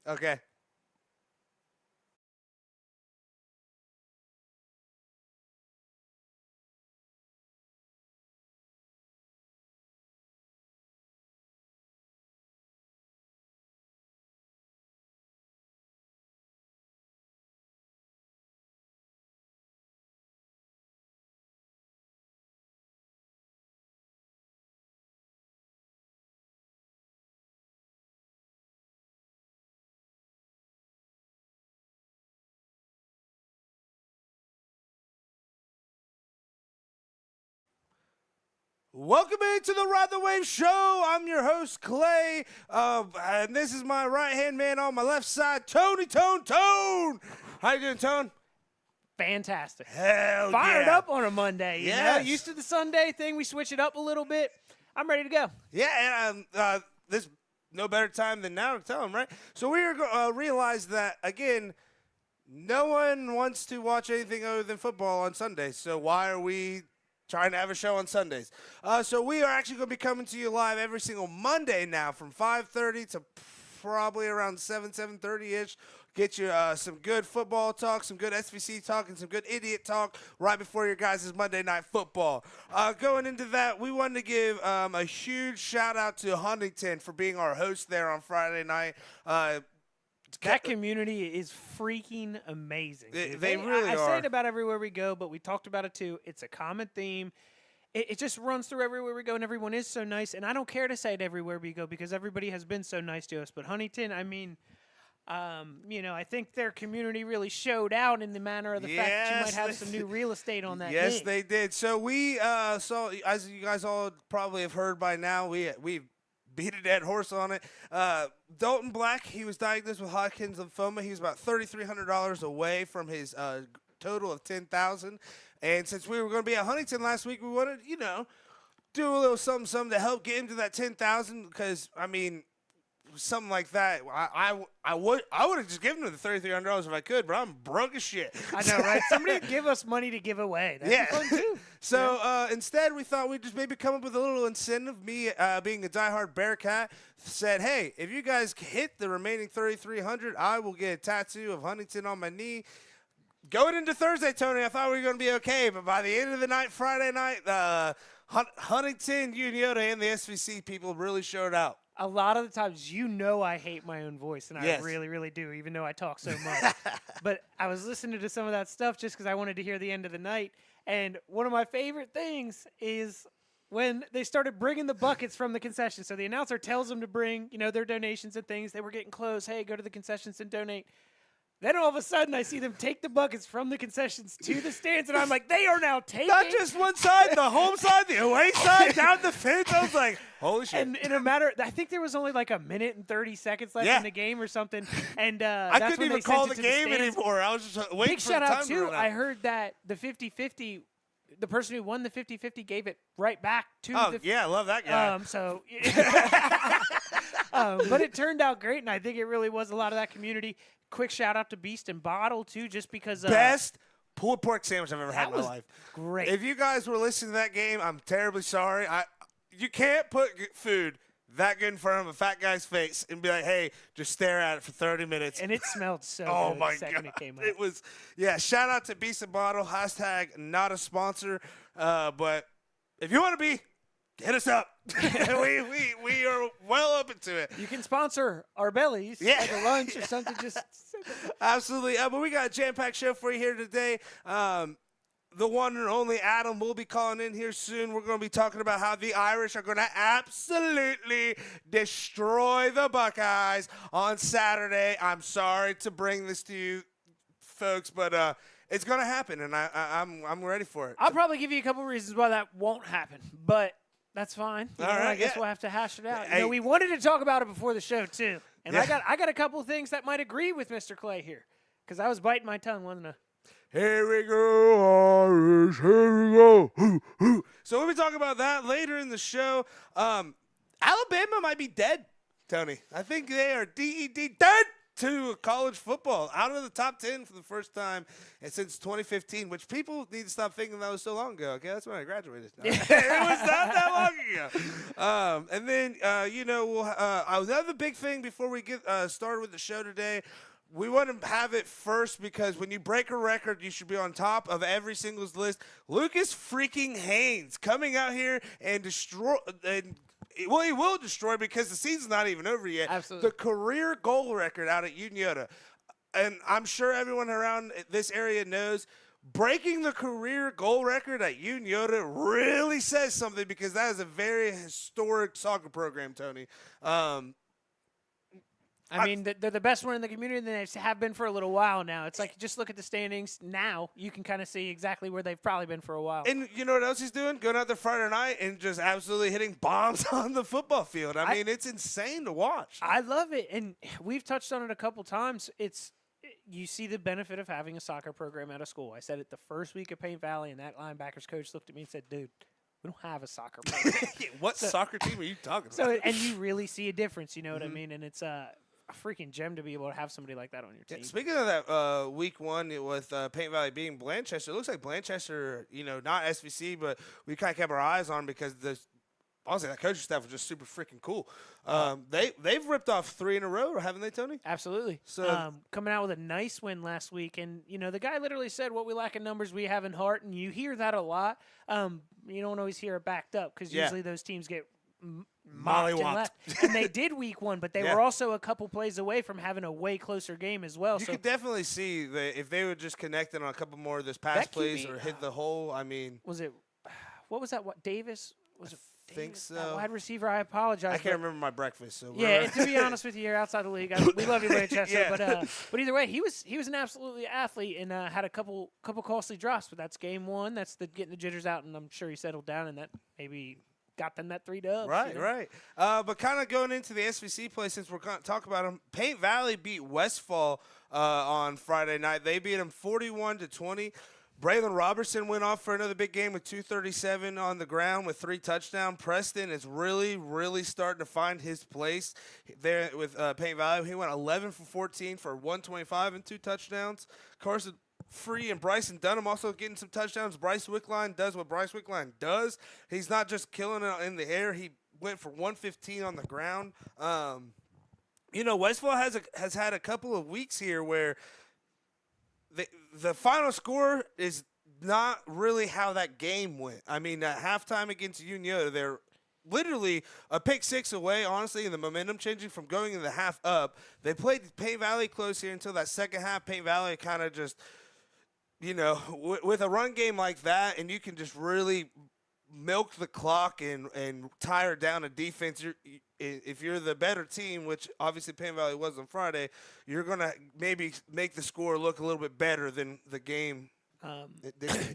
Okay. Welcome into the Ride the Wave Show. I'm your host, Clay. And this is my right-hand man on my left side, Tony Tone. How you doing, Tone? Fantastic. Hell Fired yeah. up on a Monday. You know? Yes. Used to the Sunday thing. We switch it up a little bit. I'm ready to go. Yeah, and this no better time than now to tell them, right? So we realized that, again, no one wants to watch anything other than football on Sundays. So why are we trying to have a show on Sundays? So we are actually going to be coming to you live every single Monday now from 5:30 to probably around 7:30-ish. Get you some good football talk, some good SVC talk, and some good idiot talk right before your guys' Monday Night Football. Going into that, we wanted to give a huge shout-out to Huntington for being our host there on Friday night. That community is freaking amazing. They really I are. say it about everywhere we go, but we talked about it too. It's a common theme. It just runs through everywhere we go, and everyone is so nice. And I don't care to say it everywhere we go because everybody has been so nice to us. But Huntington, I mean, I think their community really showed out in the manner of the fact that you might have some new real estate on that Yes, name. they did. So we saw, as you guys all probably have heard by now, we beat a dead horse on it. Dalton Black, he was diagnosed with Hodgkin's lymphoma. He was about $3,300 away from his total of $10,000. And since we were going to be at Huntington last week, we wanted, do a little something to help get him to that $10,000 because, I mean, something like that, I would have just given him the $3,300 if I could, but I'm broke as shit. I know, right? Somebody give us money to give away. That'd be fun too. So instead, we thought we'd just maybe come up with a little incentive. Me, being a diehard Bearcat, said, "Hey, if you guys hit the remaining $3,300, I will get a tattoo of Huntington on my knee." Going into Thursday, Tony, I thought we were going to be okay, but by the end of the night, Friday night, Huntington, Unioda, and the SVC people really showed out. A lot of the times, I hate my own voice, and I really, really do, even though I talk so much. But I was listening to some of that stuff just because I wanted to hear the end of the night. And one of my favorite things is when they started bringing the buckets from the concession. So the announcer tells them to bring, their donations and things. They were getting close. Hey, go to the concessions and donate. Then all of a sudden, I see them take the buckets from the concessions to the stands, and I'm like, they are now taking. Not just one side, the home side, the away side, down the fence. I was like, holy shit. And in a matter, I think there was only like a minute and 30 seconds left in the game or something. And I couldn't even call the game anymore. I was just waiting for the time to run out. Big shout out, too. I heard that the 50-50, the person who won the 50-50 gave it right back to the. Yeah, I love that guy. But it turned out great, and I think it really was a lot of that community. Quick shout out to Beast and Bottle too, just because best pulled pork sandwich I've ever had in my life. Great. If you guys were listening to that game, I'm terribly sorry. You can't put food that good in front of a fat guy's face and be like, "Hey, just stare at it for 30 minutes." And it smelled so oh good my the second god, it came out. It was shout out to Beast and Bottle. # not a sponsor, but if you want to be. Hit us up. we are well open to it. You can sponsor our bellies, like a lunch or something. Just absolutely. But we got a jam-packed show for you here today. The one and only Adam will be calling in here soon. We're going to be talking about how the Irish are going to absolutely destroy the Buckeyes on Saturday. I'm sorry to bring this to you, folks, but it's going to happen, and I'm ready for it. I'll probably give you a couple reasons why that won't happen, but. That's fine. All right, I guess we'll have to hash it out. Hey. We wanted to talk about it before the show too, and I got a couple of things that might agree with Mr. Clay here, because I was biting my tongue, wasn't I? Here we go, Irish. Here we go. So we'll be talking about that later in the show. Alabama might be dead, Tony. I think they are dead to college football, out of the top 10 for the first time since 2015, which people need to stop thinking that was so long ago. Okay, that's when I graduated. No, it was not that long ago. And then, another big thing before we get started with the show today, we want to have it first because when you break a record, you should be on top of every singles list. Lucas freaking Haynes coming out here and destroy. Well, he will destroy because the season's not even over yet. Absolutely. The career goal record out at Uniota. And I'm sure everyone around this area knows breaking the career goal record at Uniota really says something because that is a very historic soccer program, Tony. I mean, they're the best one in the community, and they have been for a little while now. It's like, just look at the standings now. You can kind of see exactly where they've probably been for a while. And you know what else he's doing? Going out there Friday night and just absolutely hitting bombs on the football field. I mean, it's insane to watch. I love it, and we've touched on it a couple times. You see the benefit of having a soccer program at a school. I said it the first week of Paint Valley, and that linebackers coach looked at me and said, dude, we don't have a soccer program. What soccer team are you talking about? So, and you really see a difference, you know what I mean? And it's a freaking gem to be able to have somebody like that on your team. Yeah, speaking of that, week one with Paint Valley being Blanchester, it looks like Blanchester, not SVC, but we kind of kept our eyes on because honestly, that coaching staff was just super freaking cool. They've ripped off 3 in a row, haven't they, Tony? Absolutely. So coming out with a nice win last week, and the guy literally said, "What we lack in numbers, we have in heart," and you hear that a lot. You don't always hear it backed up because usually those teams get mollywopped. And they did week one, but they were also a couple plays away from having a way closer game as well. You could definitely see that if they would just connect on a couple more of those pass plays or hit the hole. I mean, what was that? What Davis was it? I think so. That wide receiver, I apologize. I can't remember my breakfast. So yeah, to be honest with you, you're outside the league. We love you, Manchester. But either way, he was an absolutely athlete and had a couple costly drops. But that's game one. That's getting the jitters out, and I'm sure he settled down, and that maybe got them that 3 dubs. Right. But kind of going into the SVC play, since we're going to talk about them, Paint Valley beat Westfall on Friday night. They beat them 41-20. Braylon Robertson went off for another big game with 237 on the ground with 3 touchdowns. Preston is really, really starting to find his place there with Paint Valley. He went 11 for 14 for 125 and 2 touchdowns. Carson Free and Bryson Dunham also getting some touchdowns. Bryce Wickline does what Bryce Wickline does. He's not just killing it in the air. He went for 115 on the ground. Westfall has had a couple of weeks here where the final score is not really how that game went. I mean, at halftime against Uniota, they're literally a pick 6 away, honestly, and the momentum changing from going in the half up. They played Paint Valley close here until that second half. Paint Valley kind of just, with a run game like that, and you can just really milk the clock and tire down a defense. If you're the better team, which obviously Paint Valley was on Friday, you're going to maybe make the score look a little bit better than the game.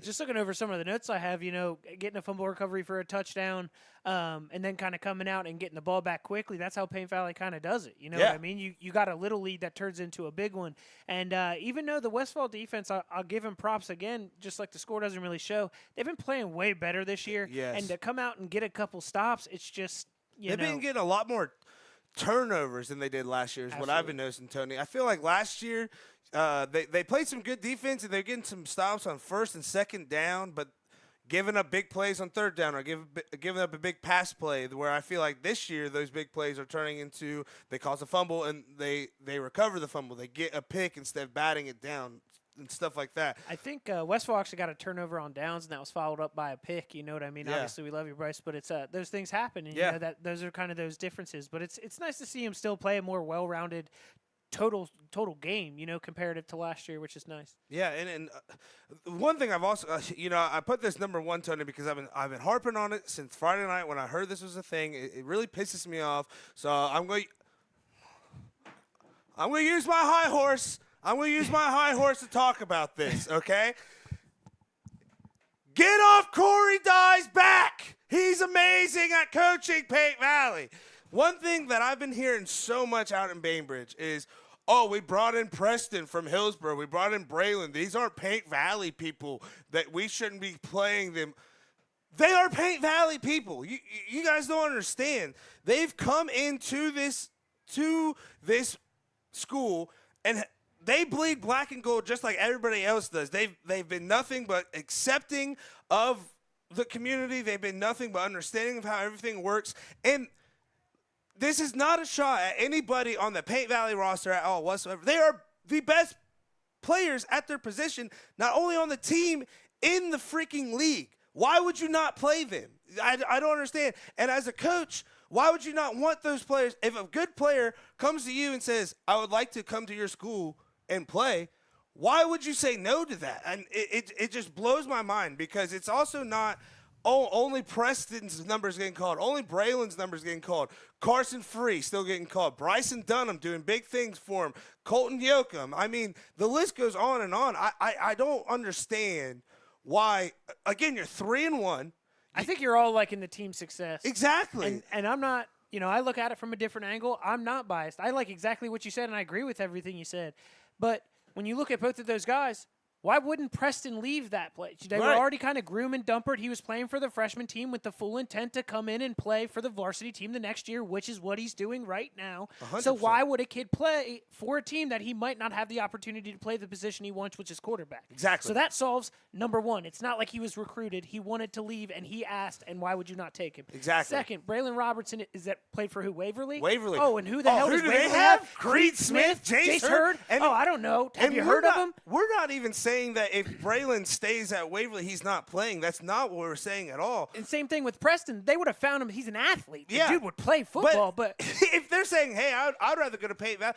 Just looking over some of the notes I have, getting a fumble recovery for a touchdown and then kind of coming out and getting the ball back quickly. That's how Paint Valley kind of does it. You know what I mean? You got a little lead that turns into a big one. And even though the Westfall defense, I'll give them props again, just like the score doesn't really show, they've been playing way better this year. Yes. And to come out and get a couple stops, it's just, They've been getting a lot more turnovers than they did last year is what I've been noticing, Tony. I feel like last year they played some good defense and they're getting some stops on first and second down, but giving up big plays on third down or giving up a big pass play where I feel like this year those big plays are turning into they cause a fumble and they recover the fumble. They get a pick instead of batting it down and stuff like that. I think Westfall actually got a turnover on downs, and that was followed up by a pick. You know what I mean? Yeah. Obviously, we love you, Bryce, but it's those things happen, and you know that those are kind of those differences. But it's nice to see him still play a more well-rounded total game, comparative to last year, which is nice. Yeah, and one thing I've also, I put this number 1, Tony, because I've been harping on it since Friday night when I heard this was a thing. It really pisses me off. So I'm going to use my high horse. I'm going to use my high horse to talk about this, okay? Get off Corey Dye's back. He's amazing at coaching Paint Valley. One thing that I've been hearing so much out in Bainbridge is, we brought in Preston from Hillsborough. We brought in Braylon. These aren't Paint Valley people that we shouldn't be playing them. They are Paint Valley people. You guys don't understand. They've come into this school, and they bleed black and gold just like everybody else does. They've been nothing but accepting of the community. They've been nothing but understanding of how everything works. And this is not a shot at anybody on the Paint Valley roster at all whatsoever. They are the best players at their position, not only on the team, in the freaking league. Why would you not play them? I don't understand. And as a coach, why would you not want those players? If a good player comes to you and says, I would like to come to your school and play, why would you say no to that? And it just blows my mind, because it's also not only Preston's numbers getting called, only Braylon's numbers getting called, Carson Free still getting called, Bryson Dunham doing big things for him, Colton Yoakum. I mean, the list goes on and on. I don't understand why. Again, you're 3-1. I think you're all liking the team success. Exactly. And I'm not, I look at it from a different angle. I'm not biased. I like exactly what you said, and I agree with everything you said. But when you look at both of those guys, why wouldn't Preston leave that place? They were already kind of grooming Dumpert. He was playing for the freshman team with the full intent to come in and play for the varsity team the next year, which is what he's doing right now. 100%. So why would a kid play for a team that he might not have the opportunity to play the position he wants, which is quarterback? Exactly. So that solves number one. It's not like he was recruited. He wanted to leave, and he asked, and why would you not take him? Exactly. Second, Braylon Robertson, is that played for who? Waverly? Waverly. Oh, and who the hell who does do Waverly they have? Creed Smith, Jace Hurd. I don't know. Have you heard of him? We're not even saying that if Braylon stays at Waverly, he's not playing. That's not what we're saying at all. And same thing with Preston. They would have found him. He's an athlete. The Yeah. dude would play football, but if they're saying, hey, I'd rather go to Paint Valley,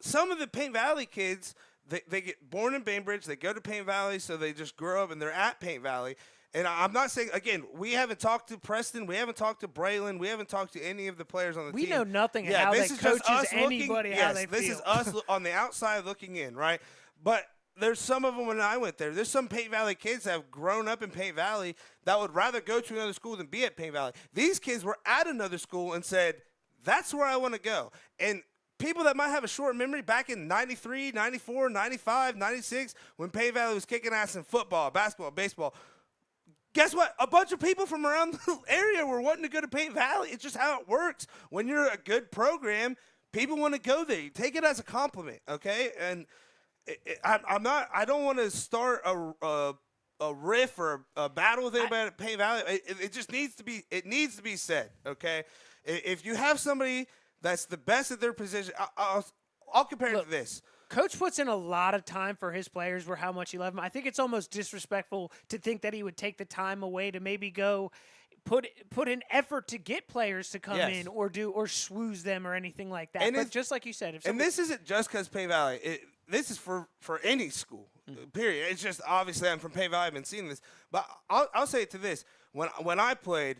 some of the Paint Valley kids, they get born in Bainbridge, they go to Paint Valley, so they just grow up and they're at Paint Valley. And I'm not saying, again, we haven't talked to Preston, we haven't talked to Braylon, we haven't talked to any of the players on the team. We know nothing how this that is just coaches us anybody looking, how they this feel. is us on the outside looking in, right? But there's some of them when I went there. There's some Paint Valley kids that have grown up in Paint Valley that would rather go to another school than be at Paint Valley. These kids were at another school and said, that's where I want to go. And people that might have a short memory, back in 93, 94, 95, 96, when Paint Valley was kicking ass in football, basketball, baseball, guess what? A bunch of people from around the area were wanting to go to Paint Valley. It's just how it works. When you're a good program, people want to go there. You take it as a compliment, okay? And I don't want to start a riff or a battle with anybody at Paint Valley. It just needs to be. It needs to be said. Okay, if you have somebody that's the best at their position, I'll compare it to this. Coach puts in a lot of time for his players, for how much he loves them. I think it's almost disrespectful to think that he would take the time away to maybe go put in effort to get players to come in or swooze them or anything like that. And but just like you said, and this isn't just because Paint Valley. This is for any school, period. It's just, obviously, I'm from Paint Valley. I've been seeing this. But I'll say it to this. When I played,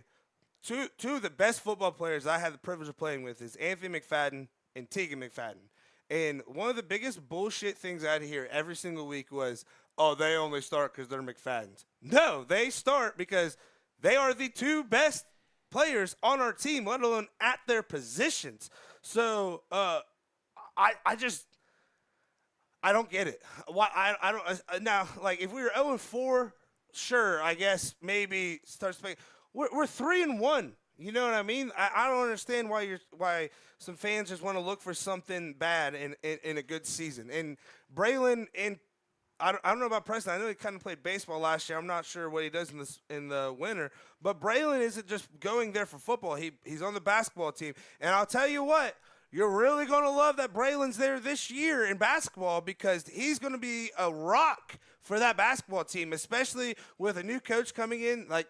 two of the best football players I had the privilege of playing with is Anthony McFadden and Tegan McFadden. And one of the biggest bullshit things I'd hear every single week was, oh, they only start because they're McFaddens. No, they start because they are the two best players on our team, let alone at their positions. So I don't get it. Why I don't now, like, if we were 0-4, sure, I guess maybe start speaking. We're 3-1. You know what I mean? I don't understand why some fans just want to look for something bad in a good season. And Braylon, and I don't know about Preston. I know he kind of played baseball last year. I'm not sure what he does in the winter. But Braylon isn't just going there for football. He's on the basketball team. And I'll tell you what, you're really going to love that Braylon's there this year in basketball, because he's going to be a rock for that basketball team, especially with a new coach coming in. Like,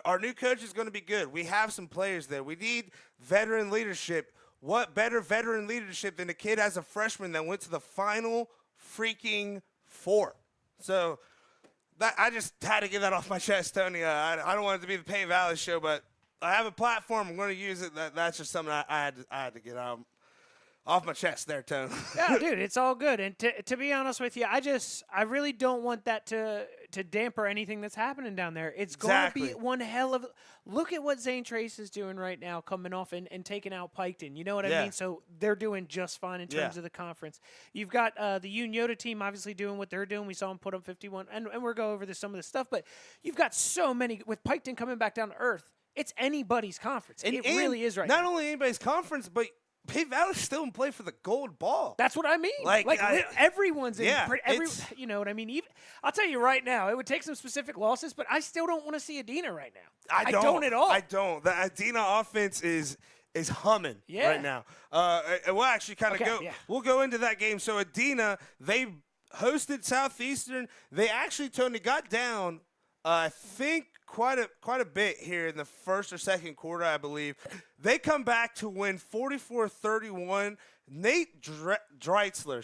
our new coach is going to be good. We have some players there. We need veteran leadership. What better veteran leadership than a kid as a freshman that went to the Final freaking Four? So I just had to get that off my chest, Tony. I don't want it to be the Paint Valley show, but I have a platform. I'm going to use it. That's just something I had to get off my chest there, Tony. Yeah, dude, it's all good. And to be honest with you, I really don't want that to damper anything that's happening down there. It's going to be one hell of – look at what Zane Trace is doing right now, coming off and taking out Piketon. You know what I mean? So they're doing just fine in terms of the conference. You've got the Yoda team obviously doing what they're doing. We saw them put up 51. And we'll go over some of this stuff. But you've got so many – with Piketon coming back down to earth, it's anybody's conference. It really is right now. Not now. only anybody's conference, but Bay Valley's still in play for the gold ball. That's what I mean. Everyone's in. You know what I mean? Even I'll tell you right now, it would take some specific losses, but I still don't want to see Adina right now. I don't at all. I don't. The Adina offense is humming right now. And we'll actually kind of we'll go into that game. So Adina, they hosted Southeastern. They actually, Tony, got down, I think, quite a bit here in the first or second quarter, I believe. They come back to win 44-31. Nate Dreitzler,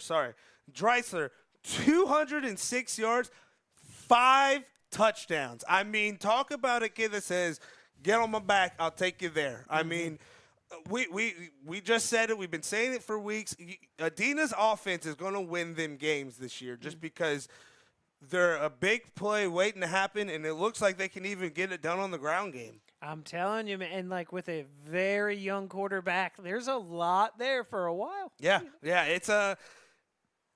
206 yards, 5 touchdowns. I mean, talk about a kid that says, get on my back, I'll take you there. I mean, we just said it. We've been saying it for weeks. Adina's offense is going to win them games this year just because they're a big play waiting to happen, and it looks like they can even get it done on the ground game. I'm telling you, man, and like with a very young quarterback, there's a lot there for a while. Yeah, it's a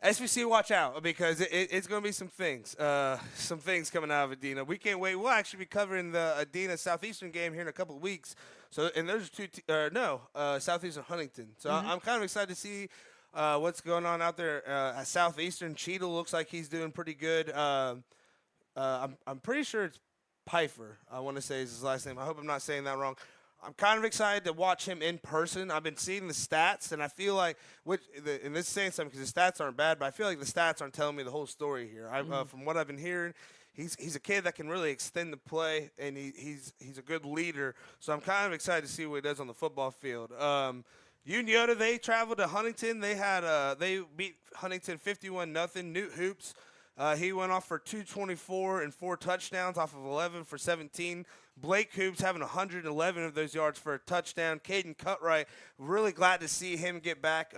SVC, watch out because it's going to be some things coming out of Adina. We can't wait. We'll actually be covering the Adina Southeastern game here in a couple of weeks. So, and there's Southeastern Huntington. So I'm kind of excited to see what's going on out there at Southeastern. Cheadle looks like he's doing pretty good. I'm pretty sure it's Pfeiffer, I want to say is his last name. I hope I'm not saying that wrong. I'm kind of excited to watch him in person. I've been seeing the stats, and I feel like, and this is saying something because the stats aren't bad, but I feel like the stats aren't telling me the whole story here. From what I've been hearing, he's a kid that can really extend the play, and he's a good leader. So I'm kind of excited to see what he does on the football field. Uniota, they traveled to Huntington. They beat Huntington 51-0. Newt Hoops, he went off for 224 and 4 touchdowns off of 11 for 17. Blake Hoops having 111 of those yards for a touchdown. Caden Cutright, really glad to see him get back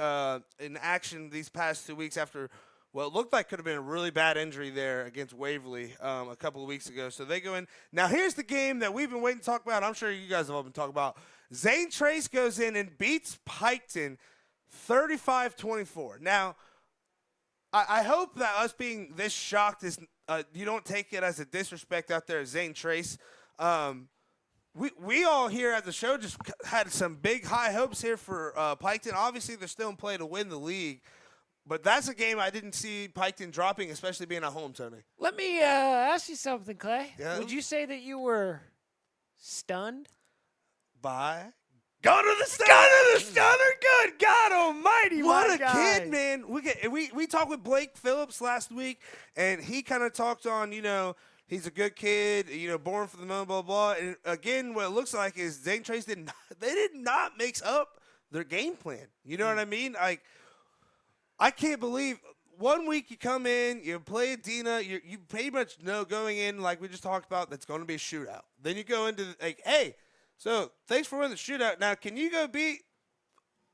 in action these past 2 weeks after what looked like could have been a really bad injury there against Waverly a couple of weeks ago. So they go in. Now here's the game that we've been waiting to talk about. I'm sure you guys have all been talking about. Zane Trace goes in and beats Piketon 35-24. Now, I hope that us being this shocked is you don't take it as a disrespect out there, Zane Trace. We all here at the show just had some big high hopes here for Piketon. Obviously, they're still in play to win the league, but that's a game I didn't see Piketon dropping, especially being at home, Tony. Let me ask you something, Clay. Yeah? Would you say that you were stunned? By? Go to the stunner. Good God Almighty, what my a guy. kid, man! We talked with Blake Phillips last week, and he kind of talked on he's a good kid, born for the moon, blah blah. And again, what it looks like is Zane Trace did not mix up their game plan. You know what I mean? Like, I can't believe 1 week you come in, you play Adina, you pretty much know going in, like we just talked about, that's going to be a shootout. Then you go into hey. So, thanks for winning the shootout. Now, can you go beat,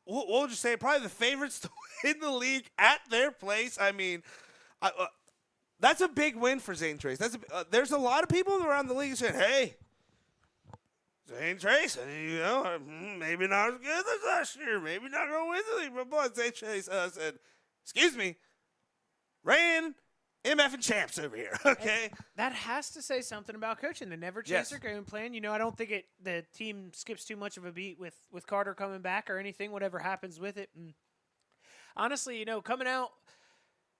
we'll just say, probably the favorites to win the league at their place? I mean, that's a big win for Zane Trace. There's a lot of people around the league saying, hey, Zane Trace, maybe not as good as last year. Maybe not going to win the league. But Zane Trace said, excuse me, ran MF and champs over here, okay? And that has to say something about coaching. They never change their game plan. I don't think the team skips too much of a beat with Carter coming back or anything, whatever happens with it. And honestly, coming out,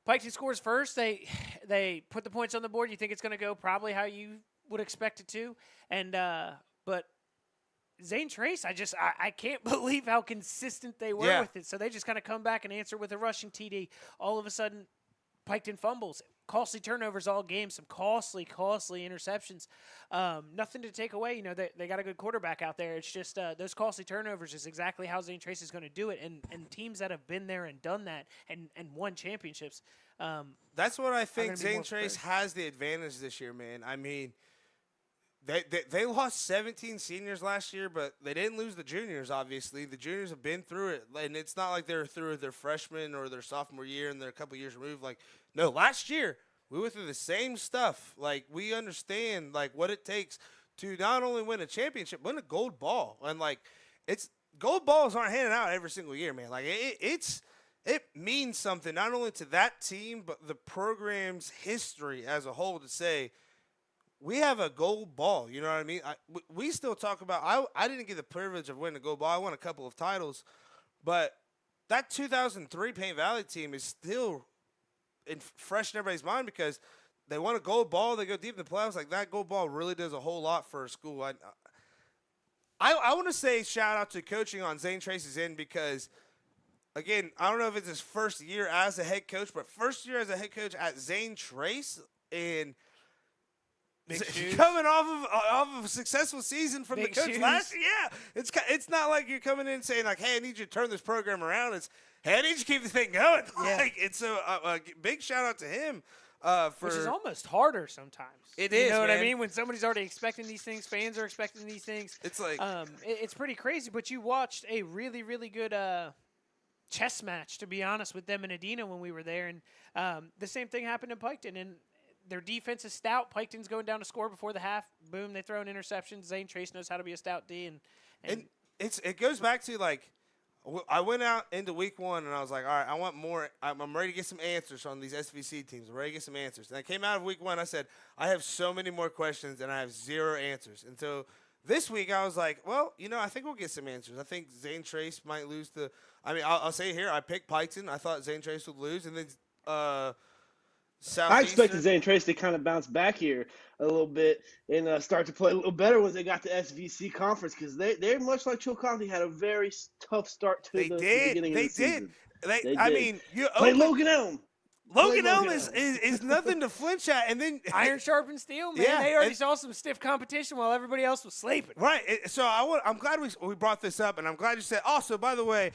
Piketon scores first. They put the points on the board. You think it's going to go probably how you would expect it to. And but Zane Trace, I can't believe how consistent they were with it. So they just kind of come back and answer with a rushing TD. All of a sudden, Piketon fumbles, costly turnovers all game, some costly interceptions. Nothing to take away. They got a good quarterback out there. It's just those costly turnovers is exactly how Zane Trace is going to do it. And teams that have been there and done that and won championships. That's what I think Zane Trace has the advantage this year, man. I mean, they lost 17 seniors last year, but they didn't lose the juniors, obviously. The juniors have been through it, and it's not like they're through their freshman or their sophomore year and they're a couple years removed. No, last year we went through the same stuff. We understand, what it takes to not only win a championship, win a gold ball. And, gold balls aren't handed out every single year, man. It means something not only to that team, but the program's history as a whole to say, we have a gold ball, you know what I mean? We still talk about I didn't get the privilege of winning a gold ball. I won a couple of titles, But that 2003 Paint Valley team is still fresh in everybody's mind because they won a gold ball. They go deep in the playoffs. Like, that gold ball really does a whole lot for a school. I want to say shout out to coaching on Zane Trace's end because, again, I don't know if it's his first year as a head coach, but first year as a head coach at Zane Trace and coming off of a successful season from Big the coach shoes. last year. Yeah, it's not like you're coming in saying like, hey, I need you to turn this program around. It's, hey, I need you to keep the thing going. Yeah. Like, it's a big shout out to him. Which is almost harder sometimes. It you is, know what I man. mean? When somebody's already expecting these things, fans are expecting these things. It's like it's pretty crazy. But you watched a really, really good chess match, to be honest, with them and Adina when we were there, and the same thing happened in Piketon. And their defense is stout. Piketon's going down to score before the half. Boom, they throw an interception. Zane Trace knows how to be a stout D, and it goes back to like. I went out into week one, and I was like, all right, I want more. I'm ready to get some answers on these SVC teams. I'm ready to get some answers. And I came out of week one, I said, I have so many more questions, and I have 0 answers. And so this week, I was like, well, I think we'll get some answers. I think Zane Trace might lose to – I'll say here, I picked Piketon. I thought Zane Trace would lose. And then I expected Zane Trace to kind of bounce back here a little bit and start to play a little better when they got to SVC conference because they're much like Chillicothe had a very tough start to the beginning of the season. They did. I mean, you play Logan Elm. Logan Elm is nothing to flinch at, and then iron sharpens steel, man. Yeah, they already saw some stiff competition while everybody else was sleeping. Right. So I'm glad we brought this up, and I'm glad you said. Also, by the way,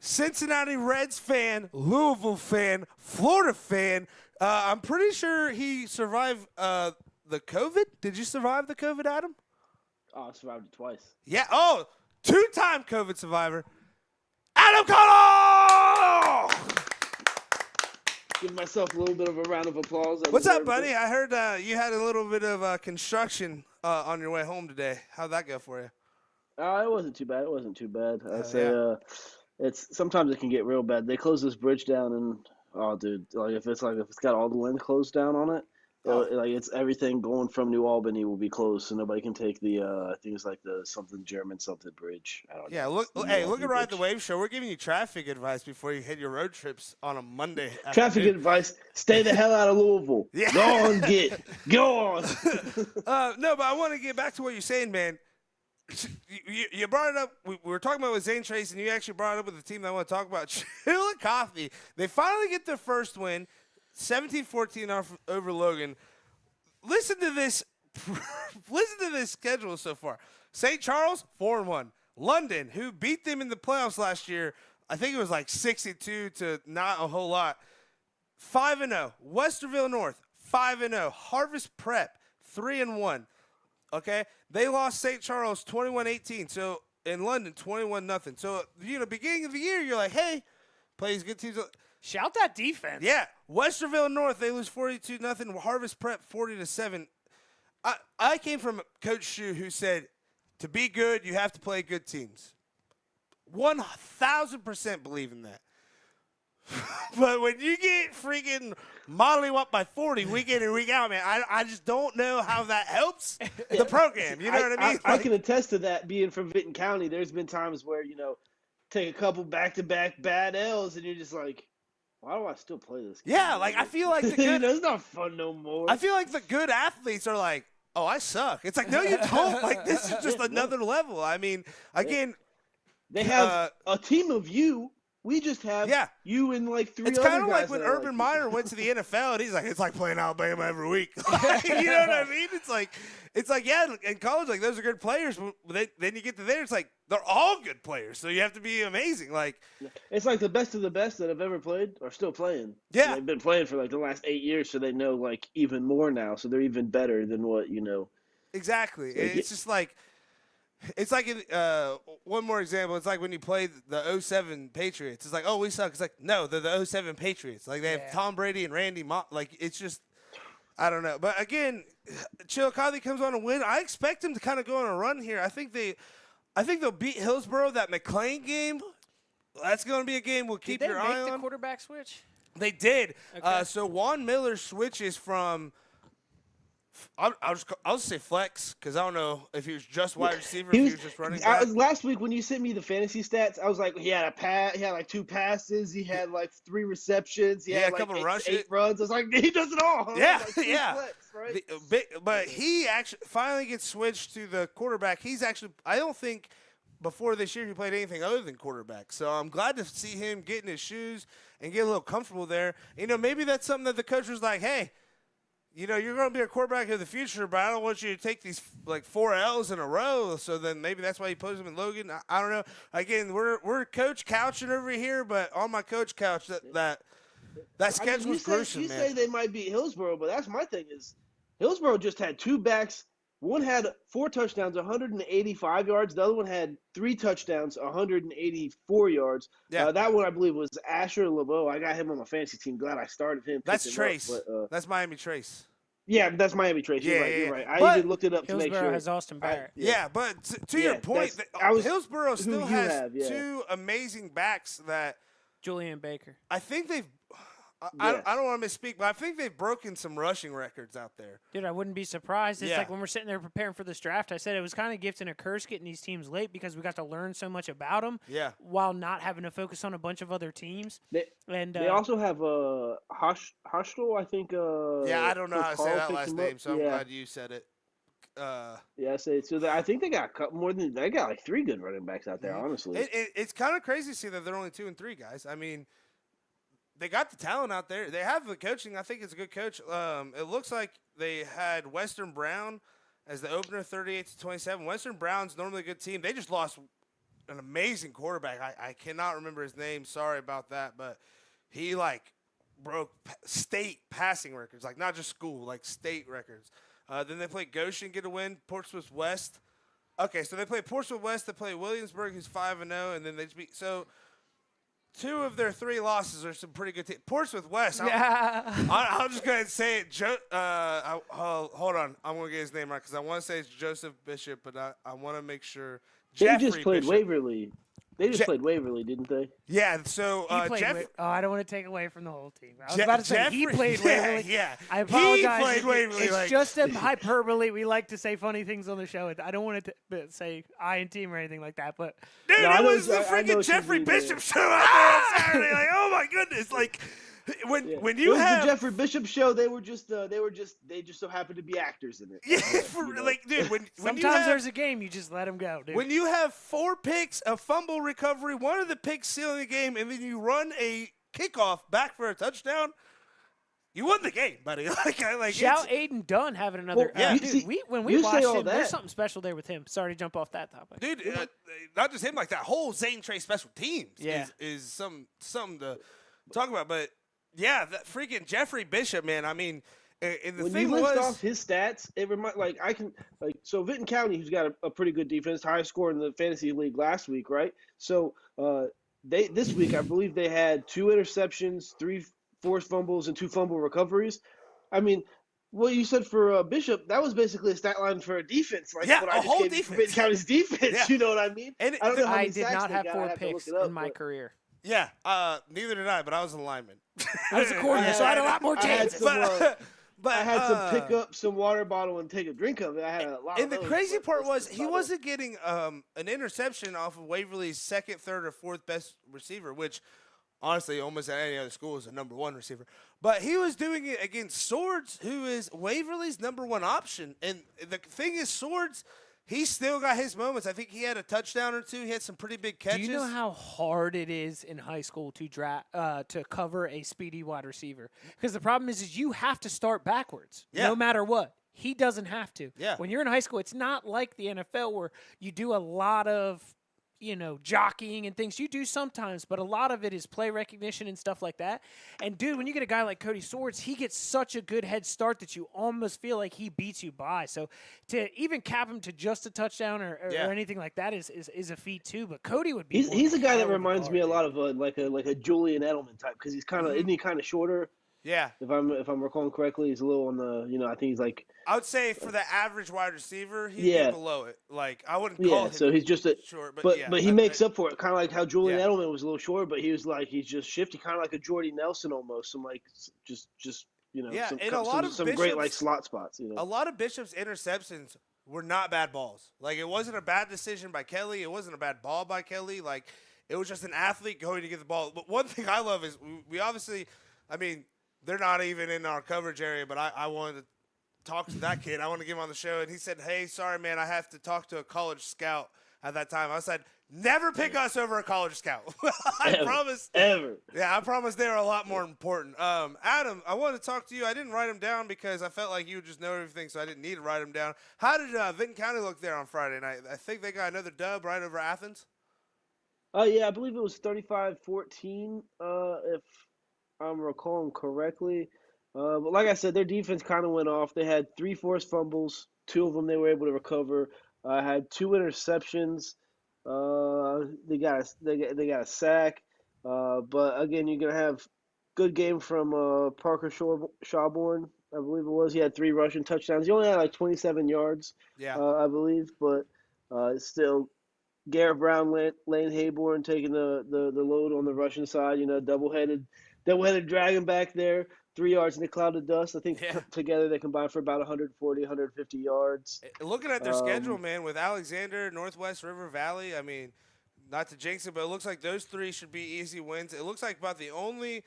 Cincinnati Reds fan, Louisville fan, Florida fan. I'm pretty sure he survived the COVID. Did you survive the COVID, Adam? Oh, I survived it twice. Yeah. Oh, 2-time COVID survivor, Adam Connell! Give myself a little bit of a round of applause. What's up, buddy? I heard you had a little bit of construction on your way home today. How'd that go for you? It wasn't too bad. It wasn't too bad. I say it's sometimes it can get real bad. They closed this bridge down, and dude, if it's got all the land closed down on it, it's everything going from New Albany will be closed, so nobody can take the I think it's like the something German something bridge. I don't know. Look at Ride the Wave Show. We're giving you traffic advice before you hit your road trips on a Monday. Traffic advice: stay the hell out of Louisville. Yeah. Go on. No, but I want to get back to what you're saying, man. You brought it up. We were talking about with Zane Trace, and you actually brought it up with the team that I want to talk about. Chillicothe. They finally get their first win, 17-14 over Logan. Listen to this. Listen to this schedule so far. St. Charles 4-1. London, who beat them in the playoffs last year, I think it was like 62 to not a whole lot. 5-0. Westerville North 5-0. Harvest Prep 3-1. Okay, they lost St. Charles 21-18. So in London, 21-0. So beginning of the year, you're like, hey, plays good teams. Shout that defense. Yeah, Westerville North, they lose 42-0. Harvest Prep 40-7. I came from Coach Shu, who said, to be good, you have to play good teams. 1,000% believe in that. But when you get freaking mollywhopped by 40 week in and week out, man, I just don't know how that helps the program. You know what I mean? I can attest to that being from Vinton County. There's been times where, take a couple back-to-back bad L's and you're just like, why do I still play this game? Yeah, like I feel like the good – it's not fun no more. I feel like the good athletes are like, oh, I suck. It's like, no, you don't. Like, this is just another level. I mean, again – They have a team of you. We just have you and like 3 other guys. It's kind of like when Urban Meyer went to the NFL, and he's like, it's like playing Alabama every week. You know what I mean? It's like yeah, in college, like those are good players. But then you get to there, it's like they're all good players. So you have to be amazing. Like it's like the best of the best that have ever played are still playing. Yeah, they've been playing for like the last 8 years, so they know like even more now. So they're even better than what Exactly. It's just like. It's like one more example. It's like when you play the 07 Patriots. It's like, oh, we suck. It's like, no, they're the 07 Patriots. Like they have Tom Brady and Randy Moss. Like it's just, I don't know. But again, Chillicothe comes on a win. I expect them to kind of go on a run here. I think they'll beat Hillsborough. That McLean game, that's going to be a game we'll keep your eye on. Did they make the quarterback switch? They did. Okay. So Juan Miller switches from I'll just say flex because I don't know if he was just wide receiver, if he was just running back. Last week when you sent me the fantasy stats, I was like, he had like 2 passes, he had like 3 receptions, he had a couple like 8 runs. I was like, he does it all. Yeah, like, yeah. Flex, right? But he actually finally gets switched to the quarterback. He's actually, I don't think before this year he played anything other than quarterback. So I'm glad to see him get in his shoes and get a little comfortable there. Maybe that's something that the coach was like, hey, you're going to be a quarterback of the future, but I don't want you to take these like 4 L's in a row. So then maybe that's why he puts him in Logan. I don't know. Again, we're coach couching over here, but on my coach couch, that schedule was gruesome, man. You say they might beat Hillsborough, but that's my thing is Hillsborough just had 2 backs. One had 4 touchdowns, 185 yards. The other one had 3 touchdowns, 184 yards. Yeah. That one, I believe, was Asher LeBeau. I got him on my fantasy team. Glad I started him. That's Trace. That's Miami Trace. Yeah, that's Miami Trace. Yeah, You're right. I even looked it up to make Hillsborough sure. has Austin Barrett. But to your point, Hillsborough still has 2 amazing backs that Julian Baker. I think they've I don't want to misspeak, but I think they've broken some rushing records out there. Dude, I wouldn't be surprised. It's like when we're sitting there preparing for this draft, I said it was kind of a gift and a curse getting these teams late because we got to learn so much about them while not having to focus on a bunch of other teams. They also have Hostel, I think. I don't know how to say that last name, so I'm glad you said it. I think they got they got like 3 good running backs out there, honestly. It's kind of crazy to see that they're only 2 and 3 guys. I mean, they got the talent out there. They have the coaching. I think it's a good coach. It looks like they had Western Brown as the opener, 38-27. Western Brown's normally a good team. They just lost an amazing quarterback. I cannot remember his name. Sorry about that, but he broke state passing records, not just school, state records. Then they played Goshen, get a win. Portsmouth West. Okay, so they play Portsmouth West. They play Williamsburg, who's 5-0, and then they beat. So 2 of their 3 losses are some pretty good teams. Portsmouth West. I'm just going to say it. Hold on. I'm going to get his name right because I want to say it's Joseph Bishop, but I want to make sure. They just played Waverly. They just played Waverly, didn't they? Yeah, so I don't want to take away from the whole team. I was about to say he played Waverly. Yeah, I apologize. He played Waverly. It's just a hyperbole. We like to say funny things on the show. I don't want to say I and team or anything like that. But dude, it was the freaking Jeffrey Bishop show out there on Saturday. Oh my goodness! When you have the Jeffrey Bishop show, they just so happened to be actors in it. Yeah, dude. Sometimes there's a game you just let them go, dude. When you have 4 picks, a fumble recovery, one of the picks sealing the game, and then you run a kickoff back for a touchdown, you won the game, buddy. Shout Aiden Dunn having another. Dude, when we watched him, there's something special there with him. Sorry to jump off that topic, dude. Not just him, that whole Zane Trey special teams is something to talk about, but. Yeah, that freaking Jeffrey Bishop, man. I mean, when you list off his stats, it so Vinton County, who's got a pretty good defense, highest score in the fantasy league last week, right? So this week, I believe they had 2 interceptions, 3 forced fumbles, and 2 fumble recoveries. I mean, what you said for Bishop, that was basically a stat line for a defense. A whole defense. Vinton County's defense. Yeah. You know what I mean? And I don't know how many did not have 4 picks in my career. Yeah, neither did I, but I was a lineman. I was a coordinator, so I had a lot more chances. But I had to pick up some water bottle and take a drink of it. I had a lot. And the crazy part was he wasn't getting an interception off of Waverly's 2nd, 3rd, or 4th best receiver, which honestly almost at any other school is a number 1 receiver. But he was doing it against Swords, who is Waverly's number 1 option. And the thing is, Swords. He still got his moments. I think he had a touchdown or 2. He had some pretty big catches. Do you know how hard it is in high school to cover a speedy wide receiver? Because the problem is you have to start backwards, no matter what. He doesn't have to. Yeah. When you're in high school, it's not like the NFL where you do a lot of jockeying and things. You do sometimes, but a lot of it is play recognition and stuff like that. And, dude, when you get a guy like Cody Swords, he gets such a good head start that you almost feel like he beats you by. So to even cap him to just a touchdown or anything like that is a feat, too. But Cody would be He's a guy that reminds me a lot of like a Julian Edelman type because he's kind of isn't he kind of shorter? Yeah. If I'm recalling correctly, he's a little on the I think he's like. I would say for the average wide receiver, he'd be below it. I wouldn't call him. So he's just short, but he makes up for it, kind of like how Julian Edelman was a little short, but he's just shifty, kind of like a Jordy Nelson almost. Some just Yeah, and a lot of some great like slot spots. A lot of Bishop's interceptions were not bad balls. Like, it wasn't a bad decision by Kelly. It wasn't a bad ball by Kelly. Like, it was just an athlete going to get the ball. But one thing I love is we obviously, I mean, they're not even in our coverage area, but I wanted to talk to that kid. I want to get him on the show. And he said, hey, sorry, man, I have to talk to a college scout at that time. I said, never pick us over a college scout. I promise. Ever. Yeah, I promise they're a lot more important. Adam, I wanted to talk to you. I didn't write them down because I felt like you would just know everything, so I didn't need to write them down. How did Vinton County look there on Friday night? I think they got another dub right over Athens. Yeah, I believe it was 35-14, if I'm recalling correctly. But like I said, their defense kind of went off. They had 3 forced fumbles. 2 of them they were able to recover. Had 2 interceptions. They got a sack. But again, you're gonna have good game from Parker Shawborn, I believe it was. He had 3 rushing touchdowns. He only had like 27 yards, I believe. But still, Garrett Brown, Lane Hayborn taking the load on the rushing side. Double-headed dragon back there. 3 yards in a cloud of dust. I think together they combined for about 140, 150 yards. Looking at their schedule, man, with Alexander, Northwest River Valley, I mean, not to jinx it, but it looks like those 3 should be easy wins. It looks like about the only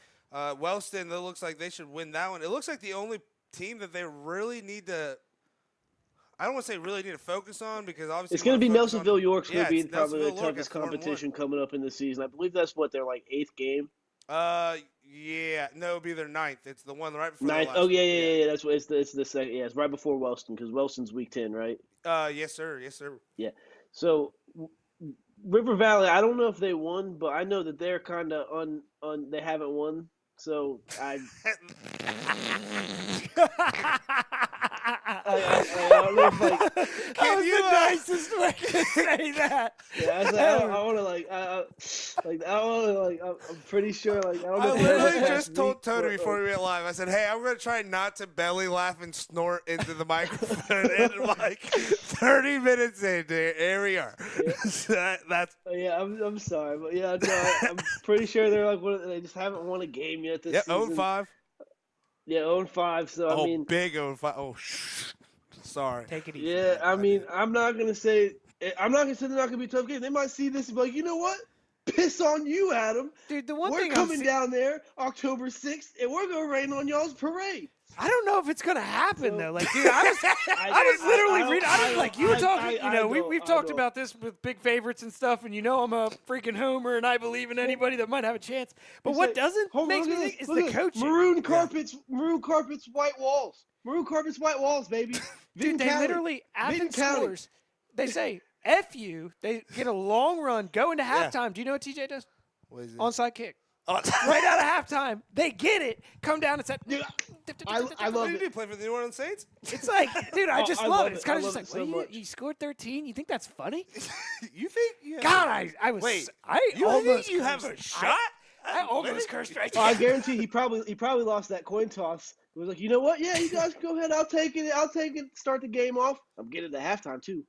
Wellston that looks like they should win that one. It looks like the only team that they really need to – I don't want to say really need to focus on because obviously it's going to be Nelsonville York's going to be probably the York toughest competition coming up in the season. I believe that's their like 8th game. Yeah, no, it'll be their 9th. It's the one right before 9th. the last. Oh yeah. That's what it's the second. Yeah, it's right before Wellston because Wellston's week 10, right? Yes, sir. Yeah. So River Valley, I don't know if they won, but I know that they're kind of on. They haven't won, so I. I don't know if like. That was the nicest way to say that. Yeah, I want to I'm pretty sure I don't know. I literally just told Tony before we went live. I said, "Hey, I'm gonna try not to belly laugh and snort into the microphone." And like 30 minutes in, dude, here we are. Yeah. That's. Yeah, I'm sorry, but yeah, no, I'm pretty sure they're like they just haven't won a game yet this season. 0-5. Yeah, 0-5. So I mean, big 0-5. Oh, sorry. Take it easy. Yeah, I mean, I'm not gonna say they're not gonna be a tough game. They might see this and be like, you know what? Piss on you, Adam. Dude, the one we're thing coming down there October 6th, and we're gonna rain on y'all's parade. I don't know if it's gonna happen though. Like, dude, I was literally reading. I was like, you were talking. We've talked about this with big favorites and stuff, and I'm a freaking homer, and I believe in anybody that might have a chance. But what doesn't makes me think is the coaching. Maroon carpets, white walls. Maroon carpets, white walls, baby. Dude, they literally Athens scores. They say F you. They get a long run, go into halftime. Do you know what TJ does? What is it? Onside kick. Right out of halftime, they get it. Come down and say, dude, I love it. Did you play for the New Orleans Saints? It's like, dude, I just love it. It's kind of just like, so you scored 13. You think that's funny? You think? Yeah. God, I was. Wait, you almost think you have a shot? I almost cursed right there. I guarantee he probably lost that coin toss. He was like, you know what? Yeah, you guys go ahead. I'll take it. Start the game off. I'm getting to halftime too.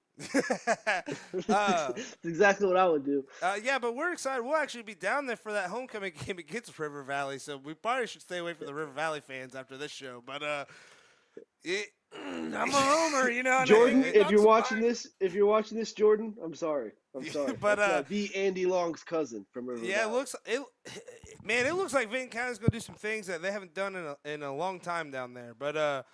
That's exactly what I would do. Yeah, but we're excited. We'll actually be down there for that homecoming game against River Valley, so we probably should stay away from the River Valley fans after this show. But I'm a homer, Jordan, if you're watching this, Jordan, I'm sorry. But That's, the Andy Long's cousin from River Valley. it looks like Vinton County's gonna do some things that they haven't done in a long time down there. But to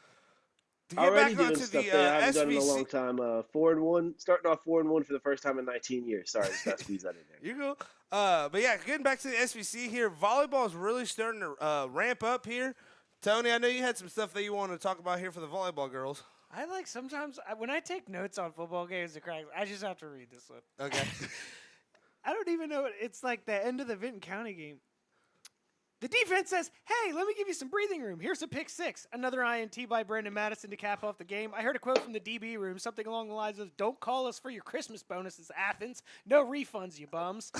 get already back doing onto stuff the they haven't done in a SVC, long time. 4-1, starting off 4-1 for the first time in 19 years. Sorry, just got to squeeze that in there. You go. But yeah, getting back to the SVC here, volleyball is really starting to ramp up here. Tony, I know you had some stuff that you wanted to talk about here for the volleyball girls. I like sometimes when I take notes on football games, I just have to read this one. Okay. I don't even know. It's like the end of the Vinton County game. The defense says, hey, let me give you some breathing room. Here's a pick 6. Another INT by Brandon Madison to cap off the game. I heard a quote from the DB room, something along the lines of, don't call us for your Christmas bonuses, Athens. No refunds, you bums.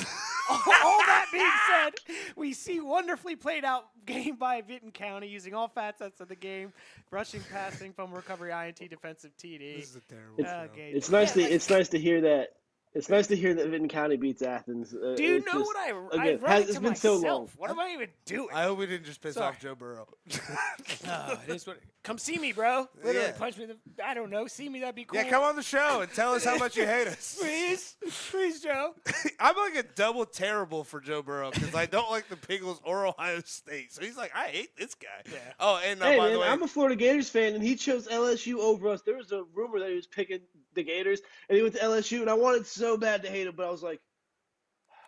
All that being said, we see wonderfully played out game by Vinton County using all facets of the game, rushing, passing, fumble recovery, INT, defensive TD. This is a terrible show. It's nice to hear that It's nice to hear that Vinton County beats Athens. Do you know what I again, read it's to been myself? so long. What am I even doing? I hope we didn't just piss Sorry. off Joe Burrow. It is what, come see me, bro. Literally Yeah. punch me. I don't know. See me, that'd be cool. Yeah, come on the show and tell us how much you hate us. Please, Joe. I'm like a double terrible for Joe Burrow because I don't like the Bengals or Ohio State. So he's like, I hate this guy. Yeah. Oh, and Hey, by man, the way, I'm a Florida Gators fan, and he chose LSU over us. There was a rumor that he was picking the Gators, and he went to LSU, and I wanted so bad to hate him, but I was like,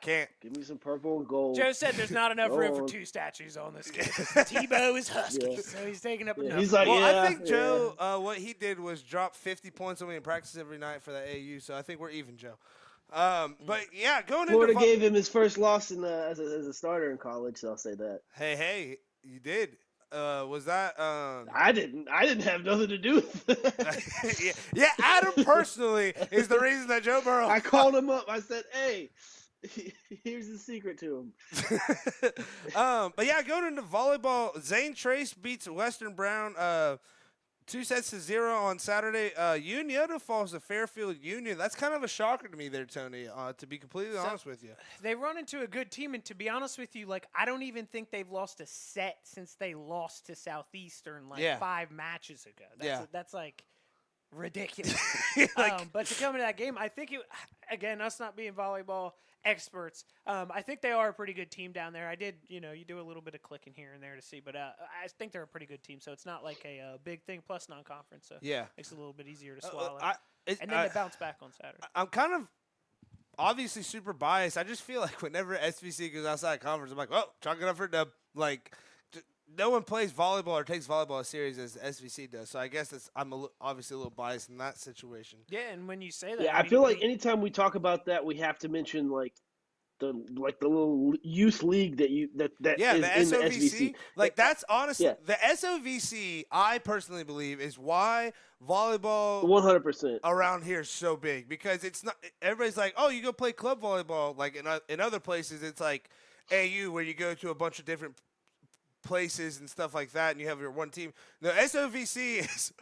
can't. give me some purple and gold. Joe said there's not enough Go room for on. 2 statues on this game. Tebow is Husky, Yeah. so he's taking up Yeah, enough. he's like, Well, yeah, I think yeah. Joe, what he did was drop 50 points on me in practice every night for the AU. So I think we're even, Joe. But yeah, going Florida into gave him his first loss as a starter in college, so I'll say that. Hey, you did. Was that? I didn't have nothing to do with it. yeah, Adam personally is the reason that Joe Burrow. I called him up. I said, hey, here's the secret to him. But yeah, going into volleyball, Zane Trace beats Western Brown 2-0 on Saturday. Unioto falls to Fairfield Union. That's kind of a shocker to me there, Tony, to be completely honest with you. They run into a good team, and to be honest with you, like I don't even think they've lost a set since they lost to Southeastern 5 matches ago. That's like ridiculous. But to come into that game, I think again, us not being volleyball experts, I think they are a pretty good team down there. I did, you do a little bit of clicking here and there to see, but I think they're a pretty good team. So it's not like a big thing. Plus non-conference, so makes it a little bit easier to swallow. And then they bounce back on Saturday. I'm kind of obviously super biased. I just feel like whenever SVC goes outside conference, I'm like, well, chalk it up for a dub. Like, no one plays volleyball or takes volleyball as serious as SVC does. So I guess I'm obviously a little biased in that situation. Yeah, and when you say that, Yeah, I feel like anytime we talk about that, we have to mention the little youth league that is the in SOVC. the SVC. Like that's honestly the SOVC. I personally believe is why volleyball 100% around here is so big because it's not. Everybody's like, oh, you go play club volleyball. Like in other places, it's like AU where you go to a bunch of different places and stuff like that, and you have your one team. The SOVC is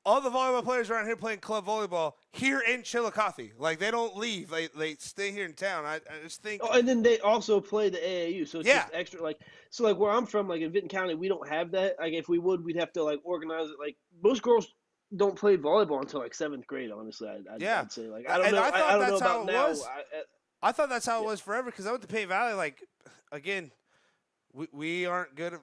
all the volleyball players around here playing club volleyball here in Chillicothe. Like they don't leave; they stay here in town. I just think. Oh, and then they also play the AAU, so it's just extra. So where I'm from, like in Vinton County, we don't have that. Like if we would, we'd have to organize it. Like most girls don't play volleyball until 7th grade. Honestly, I'd say I don't know. I don't know about now. I thought that's how it was forever because I went to Pay Valley. Like again. We aren't good at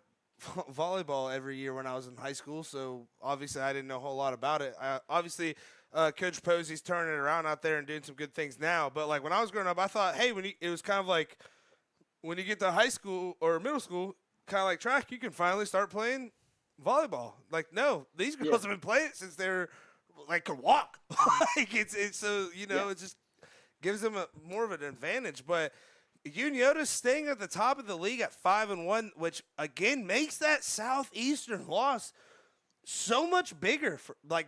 volleyball every year when I was in high school, so obviously I didn't know a whole lot about it. Obviously, Coach Posey's turning it around out there and doing some good things now. But like when I was growing up, I thought, hey, it was kind of like when you get to high school or middle school, kind of like track, you can finally start playing volleyball. Like no, these girls have been playing it since they're could walk. it's so it just gives them more of an advantage, but. Uniota's staying at the top of the league at 5-1, which again makes that Southeastern loss so much bigger.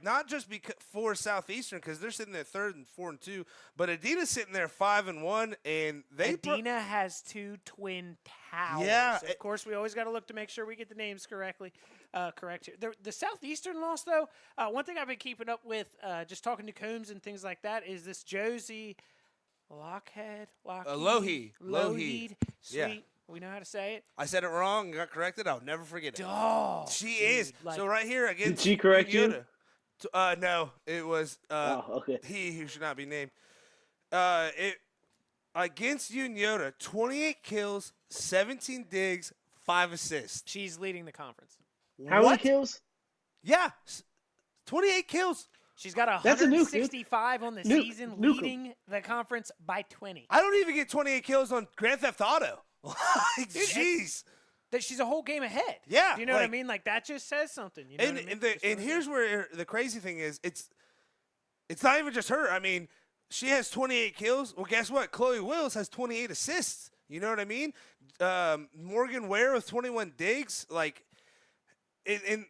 Not just for Southeastern because they're sitting there 3rd and 4-2, but Adina's sitting there 5-1, and Adina has 2 twin towers. Yeah, of course we always got to look to make sure we get the names correct here. The Southeastern loss though, one thing I've been keeping up with, just talking to Combs and things like that, is this Josie. Lougheed. Lougheed. Sweet. Yeah. We know how to say it. I said it wrong and got corrected. I'll never forget it. Oh, she is. So right here again. Did she correct you? No, it was okay. He who should not be named. Against Uniota, 28 kills, 17 digs, 5 assists. She's leading the conference. How many kills? Yeah, 28 kills. She's got 165 on the season, leading the conference by 20. I don't even get 28 kills on Grand Theft Auto. Jeez. That she's a whole game ahead. Yeah. Do you know what I mean? Like, that just says something. You know what I mean? And here's where the crazy thing is. It's not even just her. I mean, she has 28 kills. Well, guess what? Chloe Wills has 28 assists. You know what I mean? Morgan Ware with 21 digs. Like, and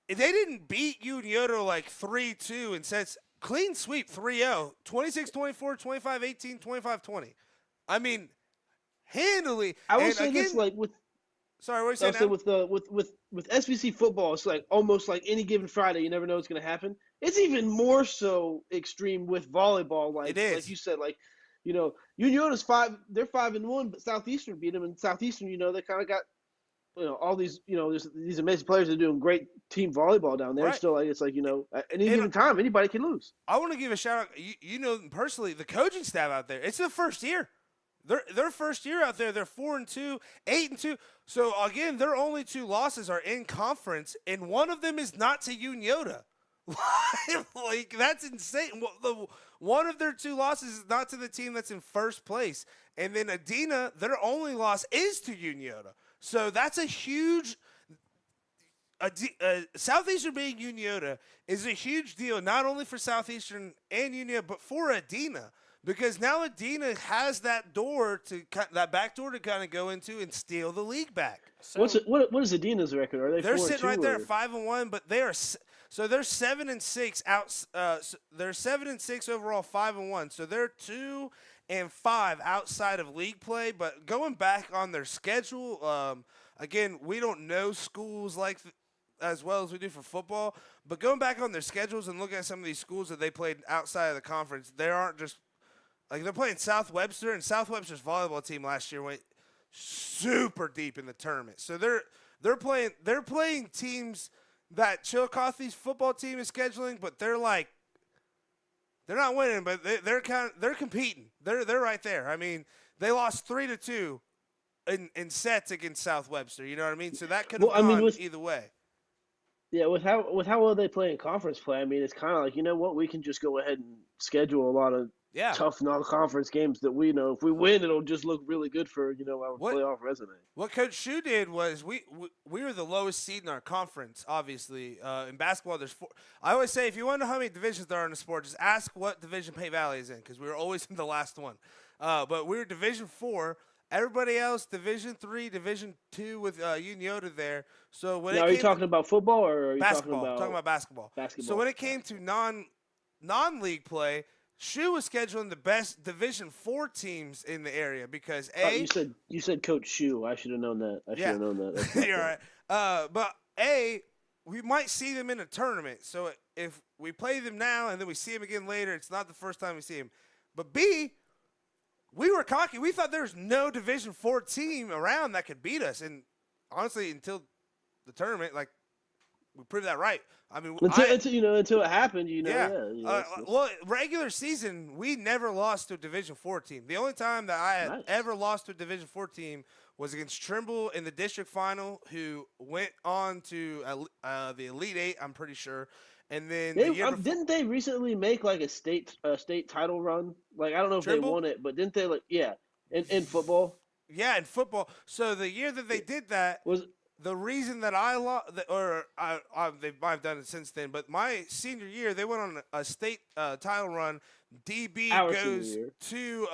they didn't beat Unioto 3-2 in sets. Clean sweep 3-0. 26-24, 25-18, 25-20. I mean, handily. I will say this, with Sorry, what are you I saying? said with SBC football, it's like almost like any given Friday, you never know what's going to happen. It's even more so extreme with volleyball. It Like is. you said, like Union's they're 5-1, but Southeastern beat them, and Southeastern, they kind of got all these there's these amazing players that are doing great team volleyball down there. Right. Still, like it's like at any And given time, anybody can lose. I want to give a shout out. Personally, the coaching staff out there. It's their first year. Their first year out there. They're 4-2, 8-2. So again, their only 2 losses are in conference, and one of them is not to Uniota. Like that's insane. One of their 2 losses is not to the team that's in first place, and then Adina, their only loss is to Uniota. So that's a huge. Southeastern being Uniota is a huge deal, not only for Southeastern and Uniota, but for Adina, because now Adina has that back door to kind of go into and steal the league back. So, what is Adina's record? Are they're sitting right there, or? 5-1, but they're 7-6 out. They're 7-6 overall, 5-1. So they're 2-5 outside of league play. But going back on their schedule, again, we don't know schools as well as we do for football. But going back on their schedules and looking at some of these schools that they played outside of the conference, they aren't just like they're playing South Webster, and South Webster's volleyball team last year went super deep in the tournament. So they're playing teams that Chillicothe's football team is scheduling, but they're not winning, but they're competing. They're right there. I mean, they lost 3-2 in sets against South Webster. You know what I mean? So that could have gone either way. Yeah, with how well they play in conference play, I mean, it's kind of like, we can just go ahead and schedule a lot of tough non-conference games that we know if we win, it'll just look really good for our playoff resume. What Coach Shu did was we were the lowest seed in our conference. Obviously, in basketball, there's 4. I always say if you want to know how many divisions there are in the sport, just ask what division Pay Valley is in, because we were always in the last one. But we were Division 4. Everybody else, Division 3, Division 2 with Uniota there. So when are you talking about football or are you basketball? talking about basketball. So when it came to non-league play, Shu was scheduling the best Division 4 teams in the area because you said Coach Shu. I should have known that. I should have known that. You're right. But we might see them in a tournament. So if we play them now and then we see them again later, it's not the first time we see them. But B, we were cocky. We thought there was no Division 4 team around that could beat us. And honestly, until the tournament, we proved that right. I mean, until it happened, well, regular season, we never lost to a Division 4 team. The only time that I had ever lost to a Division 4 team was against Trimble in the district final, who went on to the Elite 8, I'm pretty sure. And then didn't they recently make a state title run? I don't know if Trimble? They won it, but didn't they in football? Yeah, in football. So the year that they did that was. The reason that I lost, or they might have done it since then, but my senior year, they went on a state title run. DB goes to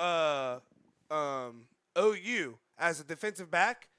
OU as a defensive back,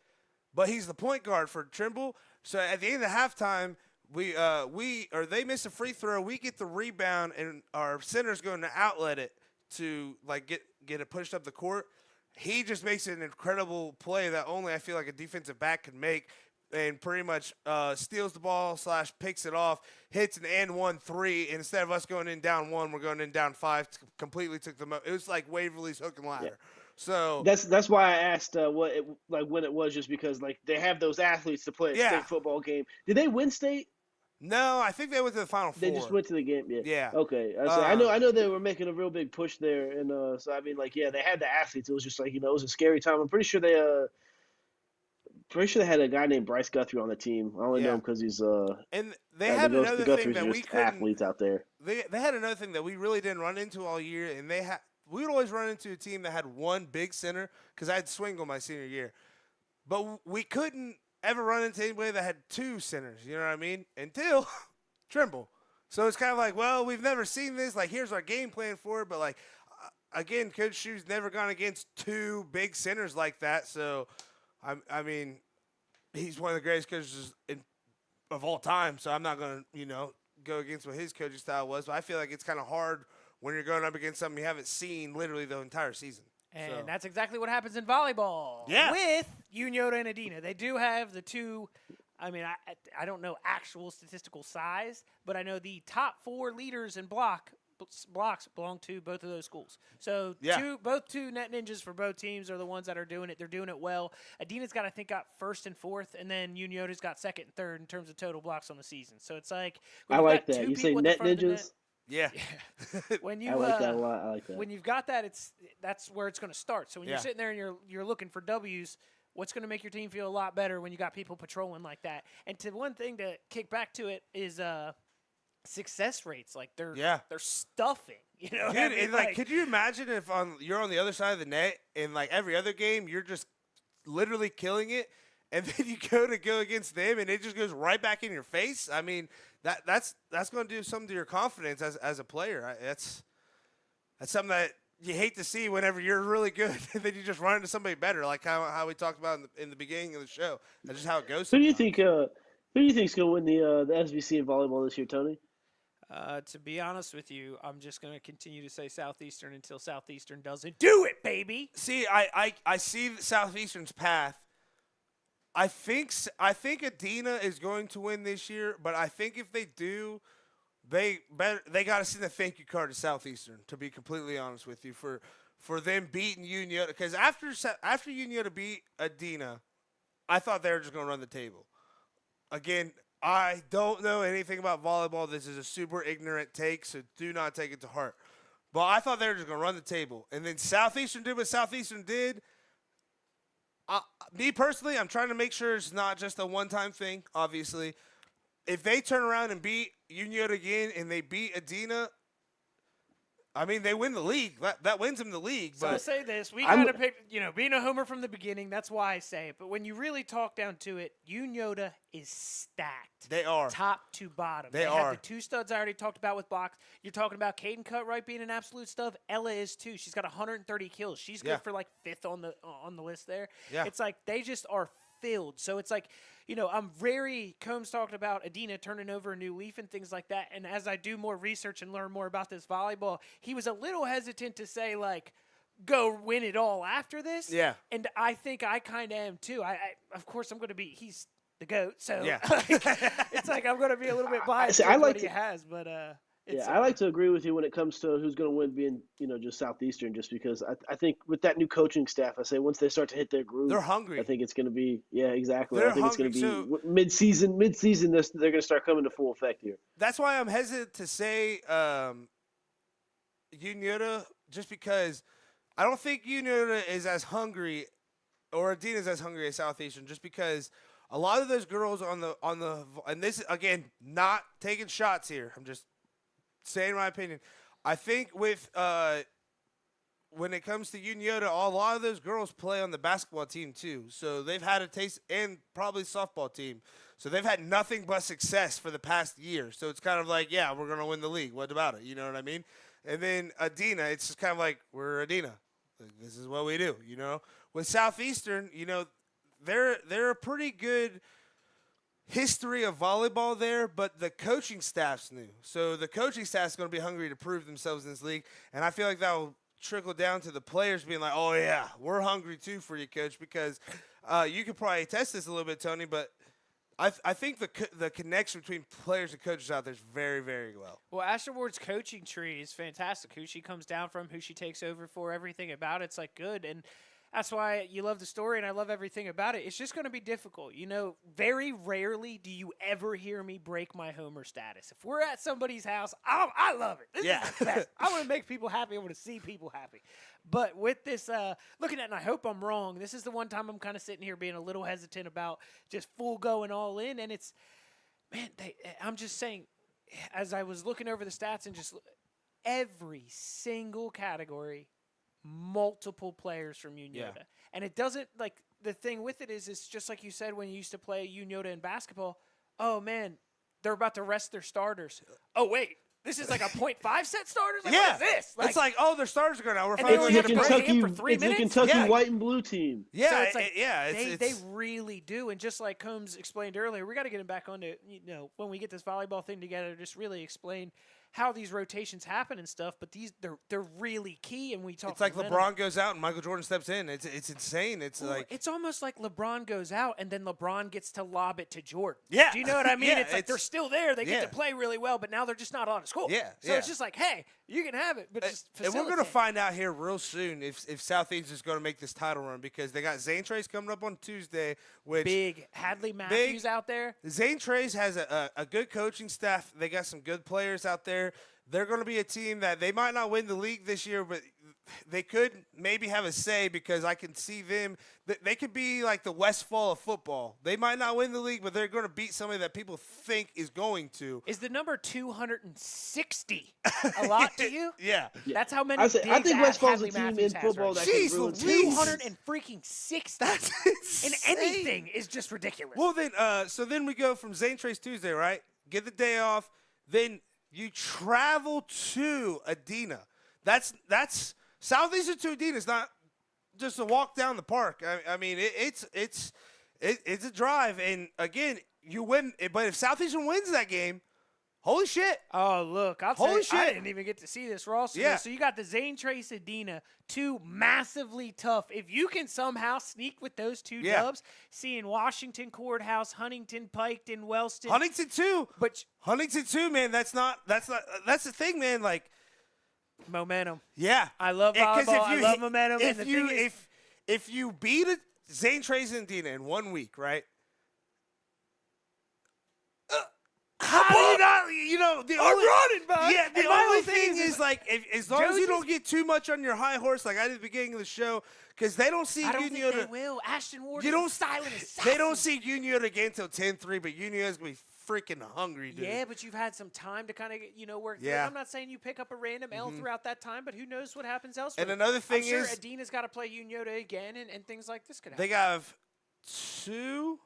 but he's the point guard for Trimble. So at the end of halftime, they miss a free throw. We get the rebound, and our center's going to outlet it to get it pushed up the court. He just makes an incredible play that only I feel like a defensive back can make. And pretty much steals the ball / picks it off, hits an and 1-3. And instead of us going in down 1, we're going in down 5. Completely took them. It was like Waverly's hook and ladder. Yeah. So that's why I asked when it was, just because they have those athletes to play a state football game. Did they win state? No, I think they went to the Final 4. They just went to the game. Yeah. Okay. I know they were making a real big push there, and so I mean, they had the athletes. It was just it was a scary time. I'm pretty sure they had a guy named Bryce Guthrie on the team. I only know him because he's and they had another thing that we couldn't. Athletes out there. They had another thing that we really didn't run into all year, and we would always run into a team that had one big center, because I had Swingle my senior year, but we couldn't ever run into anybody that had 2 centers. You know what I mean? Until Trimble. So it's kind of like, well, we've never seen this. Here's our game plan for it, but again, Coach Shu's never gone against 2 big centers like that. So. I mean, he's one of the greatest coaches of all time, so I'm not going to, go against what his coaching style was. But I feel like it's kind of hard when you're going up against something you haven't seen literally the entire season. And that's exactly what happens in volleyball. Yeah. With Unioda and Adina. They do have the two. I mean, I don't know actual statistical size, but I know the top 4 leaders in blocks belong to both of those schools. So both two net ninjas for both teams are the ones that are doing it. They're doing it well. Adina's got, I think, got 1st and 4th, and then Unioda's got 2nd and 3rd in terms of total blocks on the season. So it's like I like that. You say net ninjas? Yeah. When you I like that a lot. I like that. When you've got that, that's where it's going to start. So when you're sitting there and you're looking for W's, what's going to make your team feel a lot better when you got people patrolling like that? And one thing to kick back to it is success rates. Like they're stuffing. You know, dude, and like, could you imagine if you're on the other side of the net and like every other game you're just literally killing it, and then you go against them and it just goes right back in your face? I mean, that's going to do something to your confidence as a player. That's something that you hate to see whenever you're really good and then you just run into somebody better, like how we talked about in the beginning of the show. That's just how it goes. Who do you think? Who do you think's going to win the SBC in volleyball this year, Tony? To be honest with you, I'm just going to continue to say Southeastern until Southeastern doesn't do it, baby. See, I see Southeastern's path. I think Adina is going to win this year, but I think if they do, they got to send a thank you card to Southeastern, to be completely honest with you, for them beating Unioda. Because after Unioda beat Adina, I thought they were just going to run the table. Again, I don't know anything about volleyball. This is a super ignorant take, so do not take it to heart. But I thought they were just going to run the table. And then Southeastern did what Southeastern did. Me personally, I'm trying to make sure it's not just a one-time thing, obviously. If they turn around and beat Unioda again and they beat Adina, I mean, they win the league. That wins them the league. So but I'll say this. We kind of picked, being a homer from the beginning, that's why I say it. But when you really talk down to it, Unioda is stacked. They are. Top to bottom. They have are. the 2 studs I already talked about with blocks. You're talking about Caden Cutright being an absolute stud. Ella is too. She's got 130 kills. She's good for like 5th on the list there. Yeah. It's like they just are filled. So it's like, Combs talked about Adina turning over a new leaf and things like that. And as I do more research and learn more about this volleyball, he was a little hesitant to say, like, go win it all after this. Yeah. And I think I kind of am too. I of course, I'm going to be, he's the GOAT. So it's like I'm going to be a little bit biased with what he has. But I like to agree with you when it comes to who's going to win being, just Southeastern, just because I think with that new coaching staff, I say once they start to hit their groove, they're hungry. I think it's going to be, exactly. They're I think hungry, it's going to be mid-season, they're going to start coming to full effect here. That's why I'm hesitant to say Unioda, just because I don't think Unioda is as hungry or Adina is as hungry as Southeastern, just because a lot of those girls on the and this is, again, not taking shots here. I'm just saying my opinion. I think with when it comes to Unioda, a lot of those girls play on the basketball team too. So they've had a taste, and probably softball team. So they've had nothing but success for the past year. So it's kind of like, yeah, we're going to win the league. What about it? You know what I mean? And then Adina, it's just kind of like, we're Adina. This is what we do, With Southeastern, they're a pretty good history of volleyball there, but the coaching staff's new. So the coaching staff's going to be hungry to prove themselves in this league, and I feel like that will trickle down to the players being like, oh, yeah, we're hungry too for you, coach, because you could probably test this a little bit, Tony, but I think the connection between players and coaches out there is very, very well. Well, Asher Ward's coaching tree is fantastic. Who she comes down from, who she takes over for, everything about it's like good. And that's why you love the story, and I love everything about it. It's just going to be difficult. Very rarely do you ever hear me break my homer status. If we're at somebody's house, I love it. This is the best. I want to make people happy. I want to see people happy. But with this, looking at it, and I hope I'm wrong, this is the one time I'm kind of sitting here being a little hesitant about just full going all in. And it's, man, I'm just saying, as I was looking over the stats and just every single category, multiple players from Unioda. Yeah. And it doesn't, like, the thing with it is it's just like you said when you used to play Unioda in basketball. Oh, man, they're about to rest their starters. Oh, wait, this is like a 0.5 set starters? Like, what is this? It's like, oh, their starters are going out. We're and finally they going only to have to play. break in for 3 minutes? It's the Kentucky white and blue team. Yeah, so it's like, it's they really do. And just like Combs explained earlier, we got to get him back on to, when we get this volleyball thing together, just really explain how these rotations happen and stuff, but they're really key. And we talk. It's like LeBron goes out and Michael Jordan steps in. It's insane. It's like it's almost like LeBron goes out and then LeBron gets to lob it to Jordan. Yeah. Do you know what I mean? Yeah, it's like they're still there. They get yeah. to play really well, but now they're just not on school. Yeah, So yeah. it's just like, hey, you can have it, but just and we're facilitate. going to find out here real soon if Southeast is going to make this title run, because they got Zane Trace coming up on Tuesday. Which big Hadley Matthews out there. Zane Trace has a good coaching staff. They got some good players out there. They're going to be a team that they might not win the league this year, but they could maybe have a say, because I can see them. They could be like the Westfall of football. They might not win the league, but they're going to beat somebody that people think is going to. Is the number 260 a lot to you? Yeah. That's how many. I think Westfall's a team in football right? that Jeez, can ruin Louise. 260. That's in insane. anything is just ridiculous. Well, then, so then we go from Zane Trace Tuesday, right? Get the day off. Then you travel to Adena. That's Southeastern to Adena. It's not just a walk down the park. I mean, it's a drive. And again, you win. But if Southeastern wins that game, holy shit! Oh, look. Holy shit. I didn't even get to see this roster. Yeah. So you got the Zane Trace Adena, two massively tough. If you can somehow sneak with those two dubs, seeing Washington Courthouse, Huntington, Piketon, Wellston. Huntington too. But Huntington too, man. That's the thing, man. Like, momentum. yeah. I love volleyball. I love momentum. If and the you thing is, if you beat Zane Trace and Adena in 1 week, right? How do you not? You know, the I'm only, running, bud. Yeah, the And my only whole thing is like, as long as you Josie's- don't get too much on your high horse, like I did at the beginning of the show, because they don't see I don't think Unio they will. Ashton Ward You is don't- a silent assassin. They don't see Unio again until 10-3, but Unio is gonna be freaking hungry, dude. Yeah, but you've had some time to kind of, work through it. Yeah. I'm not saying you pick up a random L throughout that time, but who knows what happens elsewhere. And another thing I'm sure is Adena's got to play Unioda again, and things like this could happen. they have two.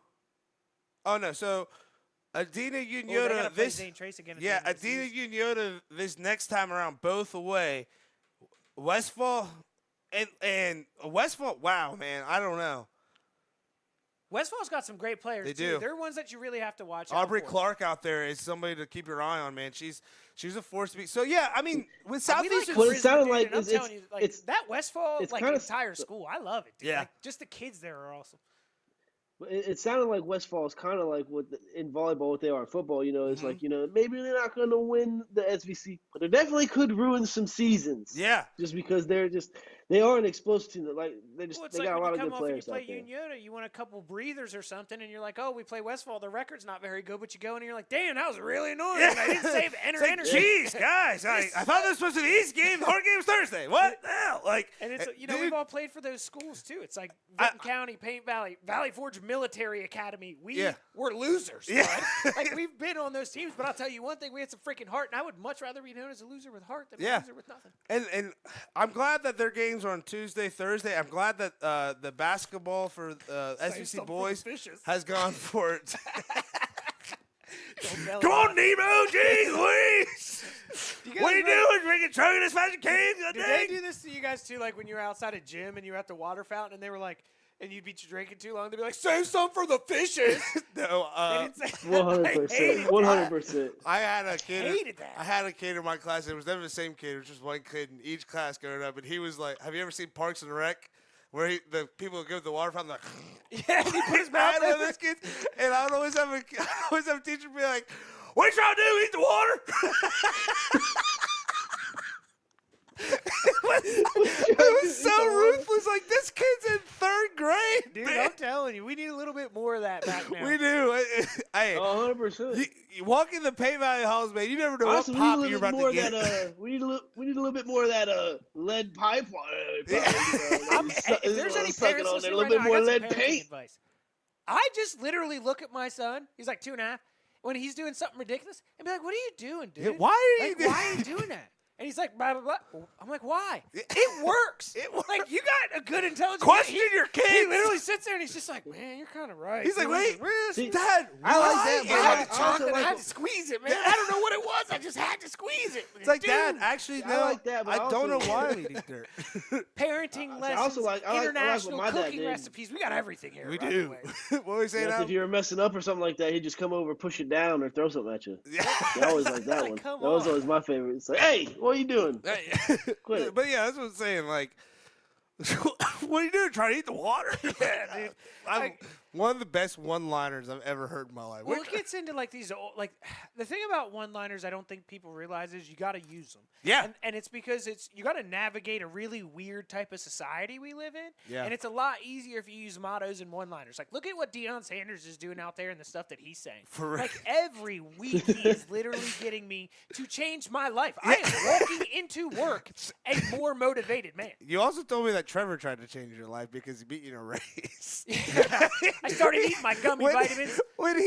Oh no, so Adena Well, they Unioda gotta play this. Zane Trace again. at Yeah, the end of the Adena season. Unioda this next time around, both away. Westfall and Westfall. Wow, man, I don't know. Westfall's got some great players They too. do. They're ones that you really have to watch. out Aubrey for. Clark out there is somebody to keep your eye on, man. She's a force to be. So yeah, I mean, with We like Southeastern, Well, it Frisbee, sounded dude, like and I'm it's- telling you, like it's- that Westfall, it's like kinda- entire school. I love it, dude. Yeah. Like, just the kids there are awesome. It sounded like Westfall is kind of like in volleyball what they are in football. It's like maybe they're not going to win the SVC, but they definitely could ruin some seasons. yeah, Just because they are an explosive team. Like Well, it's they like got a when lot you of come good off and you players out play there. Unioda, you want a couple breathers or something, and you're like, oh, we play Westfall. The record's not very good, but you go in and you're like, damn, that was really annoying. Yeah. I didn't save enter, it's like, enter. geez, guys, I thought this was supposed to be the East game. The hard game was Thursday. What the hell? Like, And it's dude, we've all played for those schools too. It's like Vinton County, Paint Valley, Valley Forge Military Academy. We're losers. Yeah. bud. Like we've been on those teams, but I'll tell you one thing: we had some freaking heart, and I would much rather be known as a loser with heart than a loser with nothing. And I'm glad that their games are on Tuesday, Thursday. I'm glad that the basketball for SVC something boys for the fishes. has gone for it. Don't belly Come on, up. Nemo, jeez Louise. What are you doing? Drinking, chugging this magic cane? Did they do this to you guys too? Like when you were outside a gym and you were at the water fountain, and they were like, and you'd be drinking too long, they'd be like, save some for the fishes. No, They didn't say- 100%. 100%. I had a kid. hated that. I had a kid in my class. It was never the same kid. It was just one kid in each class growing up, and he was like, "Have you ever seen Parks and Rec?" Where the people go to the water fountain, like, Yeah, he put his I mouth know in this kid, and I would always have a teacher be like, "What you trying to do? Eat the water?" It was so ruthless. Like, this kid's in third grade, Dude, man. I'm telling you, we need a little bit more of that back now. We do. Hey, 100%. you walk in the Paint Valley halls, man. You never know Honestly, what pop you're about to get. we need a little bit more of that lead pipeline. Hey, if there's any parents on there, listening a little right bit now, more I got some lead parenting paint. advice. I just literally look at my son. He's like 2.5. When he's doing something ridiculous, and be like, "What are you doing, dude? Yeah, why are you Like, doing why are you doing that?" And he's like, blah, blah, blah. I'm like, why? It works. Like, you got a good intelligence. Question your kids. He literally sits there and he's just like, man, you're kind of right. He's like, wait, See, Dad, I like that, but I had to I talk also and I like had to squeeze it, man. I don't know what it was. I just had to squeeze it. It's like, Dude, Dad, actually, I no, like that, but I don't know also- why I'm eating dirt. parenting I lessons, also like what international my dad cooking did. recipes. We got everything here. We by the do. way. What were we saying now? If you were messing up or something like that, he'd just come over, push it down, or throw something at you. Yeah. I always like that Like, one. come That was on. always my favorite. It's like, hey, what are you doing? Quit it. But yeah, that's what I'm saying. Like, what are you doing? Trying to eat the water? Yeah, dude. I'm one of the best one-liners I've ever heard in my life. Well, it gets into like these old, like the thing about one-liners I don't think people realize is you got to use them. Yeah. And it's because you got to navigate a really weird type of society we live in. Yeah. And it's a lot easier if you use mottos and one-liners. Like, look at what Deion Sanders is doing out there and the stuff that he's saying. For real. Like every week he is literally getting me to change my life. I am walking into work a more motivated man. You also told me that Trevor tried to change your life because he beat you in a race. I started eating my gummy vitamins. When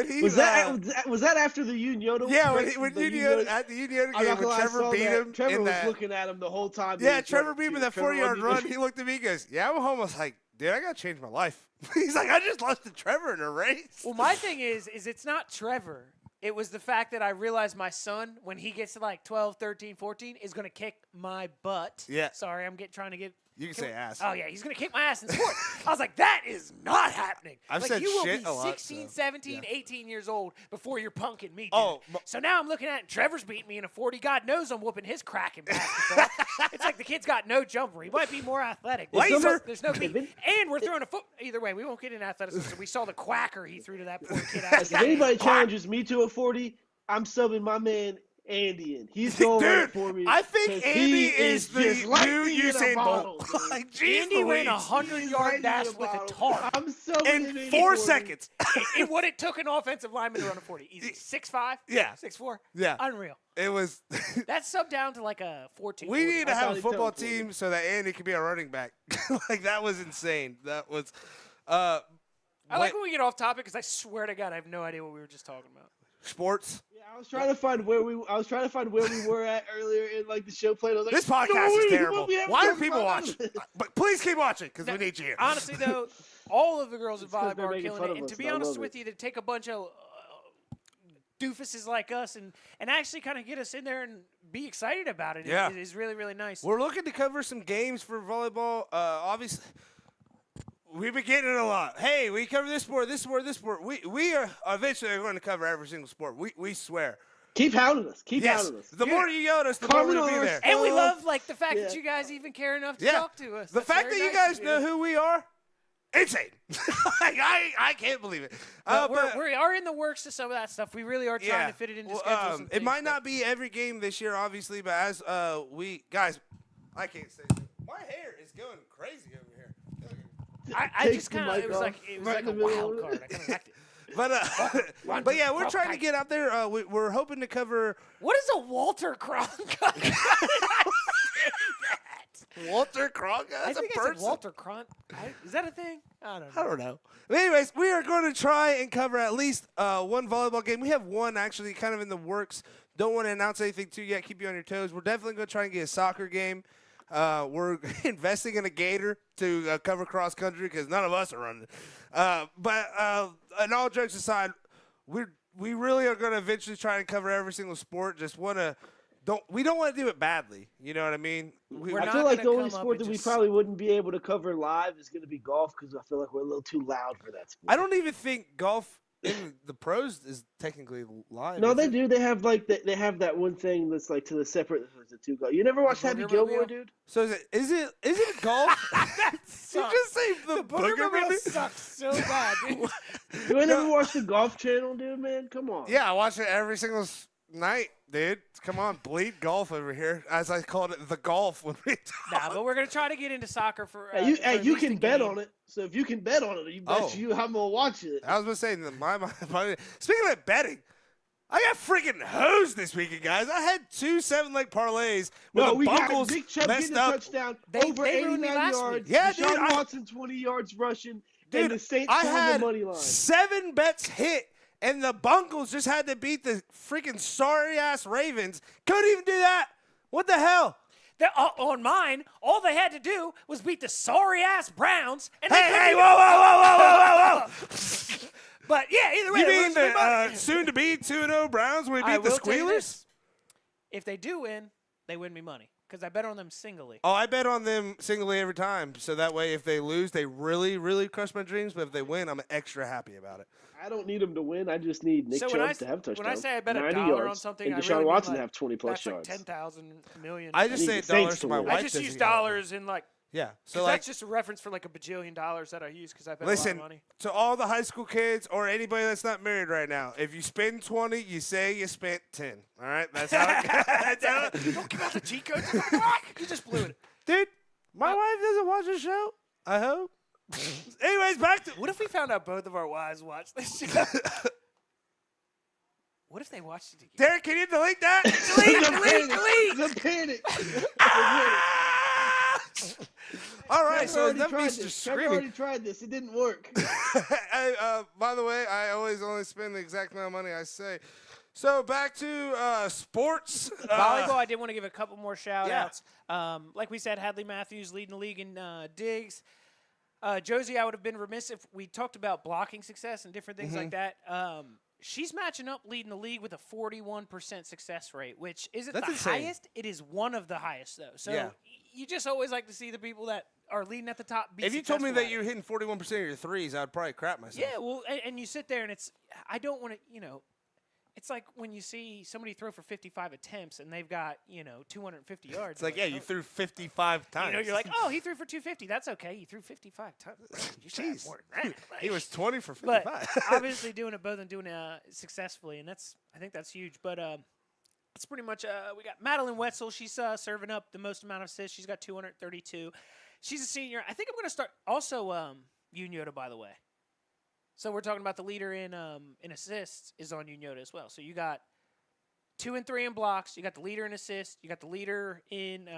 he Was that after the Union? yeah, when Union at the Union I'm game not when gonna lie, I Trevor saw beat that. him Trevor in was that. looking at him the whole time. Yeah, He was Trevor running. beat him in that Trevor 40-yard wasn't- run. He looked at me. He goes, "Yeah, I'm home." I was like, "Dude, I gotta change my life." He's like, "I just lost to Trevor in a race." Well, my thing is it's not Trevor. It was the fact that I realized my son, when he gets to like 12, 13, 14, is going to kick my butt. Yeah. Sorry, I'm trying to get. You can say ass. Oh, yeah, he's going to kick my ass in sport. I was like, that is not happening. I've like, said you will shit be a lot, 16, so, 17, yeah. 18 years old before you're punking me, dude. Oh, so now I'm looking at it, and Trevor's beating me in a 40. God knows I'm whooping his crack in basketball. It's like the kid's got no jumper. He might be more athletic. but Laser. There's no beat. And we're throwing a foot. Either way, we won't get into athleticism. We saw the quacker he threw to that poor kid out. If anybody challenges me to a 40, I'm subbing my man Andy in. He's going right for me. I think 'cause Andy he is the just new lightning in a Usain bottle, Bolt. dude. Like, geez Andy ran a Louise. 100-yard dash with a tarp. I'm subbing him in in 4 for me. seconds. And what it took an offensive lineman to run a 40. Easy. 6'5"? Yeah. 6'4"? Yeah. Unreal. It was. That's sub down to like a 14. We need to I have thought a he football told me. team so that Andy could be our running back. Like, that was insane. That was. I like when we get off topic because I swear to God I have no idea what we were just talking about. Sports. Yeah, I was trying to find where we were at earlier in like the show plan. I was like, This podcast no, is wait, terrible. what we haven't Why do talked people about? watch? But please keep watching because we need you here. Honestly, though, all of the girls in It's 'cause they're volleyball are making killing fun it. of And us, to be and I honest love with it. you, to take a bunch of doofuses like us and actually kind of get us in there and be excited about it Yeah. is really, really nice. We're looking to cover some games for volleyball. Obviously, we've been getting it a lot. Hey, we cover this sport, this sport, this sport. We are eventually going to cover every single sport. We swear. Keep hounding us. Keep Yes. hounding us. The more you yell at us, the more Comment we're going to on be our there. And we Uh, love like the fact that yeah. you guys even care enough to Yeah. talk to us. The That's fact very that you nice guys of know who we are, insane. Like, I can't believe it. But But we are in the works of some of that stuff. We really are trying to fit it into Well, schedules. and it things, might but- not be every game this year, obviously, but as we guys, I can't say. My hair is going crazy over here. I Take just the kind of mic it was off like it was right like in a the middle wild of it. card. I kind of liked it. But yeah, we're trying to get out there. We're hoping to cover What is a Walter Cronkite? Walter Cronkite. I That's a think I person. said Walter Cron. Is that a thing? I don't know. I don't know. But anyways, we are going to try and cover at least one volleyball game. We have one actually kind of in the works. Don't want to announce anything too yet. Keep you on your toes. We're definitely going to try and get a soccer game. We're investing in a gator to cover cross country because none of us are running. But and all jokes aside, we really are going to eventually try and cover every single sport. Just want to we don't want to do it badly. You know what I mean? We're I not feel like the gonna only come up sport and that we just- probably wouldn't be able to cover live is going to be golf because I feel like we're a little too loud for that sport. I don't even think golf in the pros is technically live. No, is they it? do. They have like they have that one thing that's like to the separate. The two golf. You never watched The Happy Booger Gilmore, Mobile? dude? So is it golf? Did you just say the Booger booger Mobile movie? sucks so bad, dude. You ain't never watched the Golf Channel, dude, man? Come on. Yeah, I watch it every single night, dude. Come on, bleed golf over here, as I called it, the golf when we Nah, but we're gonna try to get into soccer for. Hey, you, for hey, at you least can a bet game. on it. So if you can bet on it, you bet Oh. you I'm gonna watch it. I was gonna say, speaking of betting, I got freaking hosed this weekend, guys. I had 2 7-leg parlays with No, the we got buckles Big Chubb messed getting a up. touchdown They over ruined me 89 last yards. week. Yeah, Deshaun dude, I- Watson 20 yards rushing, Dude, and the Saints I covered had the money line. 7 bets hit, and the Bungles just had to beat the freaking sorry ass Ravens. Couldn't even do that. What the hell? On mine, all they had to do was beat the sorry-ass Browns. And Hey, whoa. But, yeah, either way. You mean the soon-to-be 2-0 Browns when we beat the Squealers? If they do win, they win me money because I bet on them singly. Oh, I bet on them singly every time. So that way, if they lose, they really, really crush my dreams. But if they win, I'm extra happy about it. I don't need them to win. I just need Nick Chubb to have a touchdown. When I say I bet $90 on something, and I Deshaun really Watson mean have 20-plus yards. That's like 10,000 million. I just say dollars to my wife. I just use dollars in like. Yeah, so that's just a reference for like $1 bajillion that I use because I bet a lot of money. To all the high school kids or anybody that's not married right now, if you spend 20, you say you spent 10. All right, that's how. Don't give out the cheat code. You just blew it, dude. My wife doesn't watch the show. I hope. Anyways, back to. What if we found out both of our wives watch this show? What if they watched it together? Derek, can you delete that? delete. The panic. All right, so I've already tried this. It didn't work. By the way, I always only spend the exact amount of money I say. So back to sports. Volleyball, I did want to give a couple more shout-outs. Like we said, Hadley Matthews leading the league in digs. Josie, I would have been remiss if we talked about blocking success and different things like that. She's matching up leading the league with a 41% success rate, which isn't the highest. It is one of the highest, though. So you just always like to see the people that are leading at the top be If you told me that you're hitting 41% of your threes, I'd probably crap myself. Yeah, well, and you sit there and I don't want to, it's like when you see somebody throw for 55 attempts and they've got, 250 yards. It's like, you threw 55 times. You're like, oh, he threw for 250. That's okay. You threw 55 times. You should have more than that. He was 20 for 55. But obviously doing it both and doing it successfully, and I think that's huge. But it's pretty much, we got Madeline Wetzel. She's serving up the most amount of assists. She's got 232. She's a senior. I think I'm going to start. Also, Yoda, by the way. So we're talking about the leader in assists is on Yoda as well. So you got 2 and 3 in blocks. You got the leader in assists. You got the leader in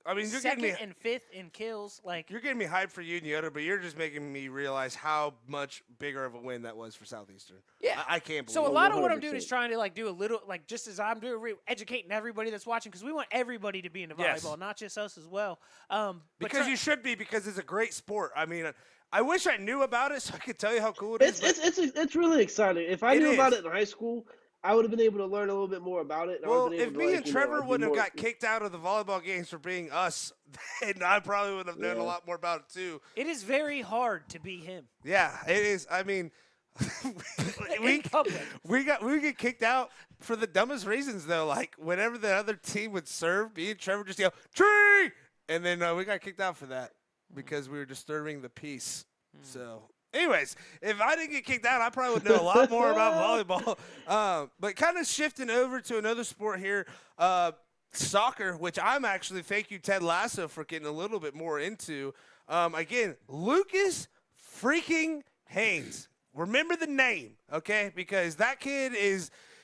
you're second and fifth in kills. Like you're getting me hyped for Yoda, but you're just making me realize how much bigger of a win that was for Southeastern. Yeah, I can't believe. So a lot of what I'm doing is trying to do a little just as I'm doing, educating everybody that's watching because we want everybody to be into volleyball, not just us as well. Because you should be because it's a great sport. I mean. I wish I knew about it so I could tell you how cool it is. It's really exciting. If I knew about it in high school, I would have been able to learn a little bit more about it. Well, if me and Trevor wouldn't have got kicked out of the volleyball games for being us, then I probably would have known a lot more about it too. It is very hard to be him. Yeah, it is. I mean, we get kicked out for the dumbest reasons though. Like whenever the other team would serve, me and Trevor just yell "tree," and then we got kicked out for that. Because we were disturbing the peace. So, anyways, if I didn't get kicked out, I probably would know a lot more about volleyball. But kind of shifting over to another sport here, soccer, which I'm actually, thank you, Ted Lasso, for getting a little bit more into. Again, Lucas freaking Haynes. Remember the name, okay? Because that kid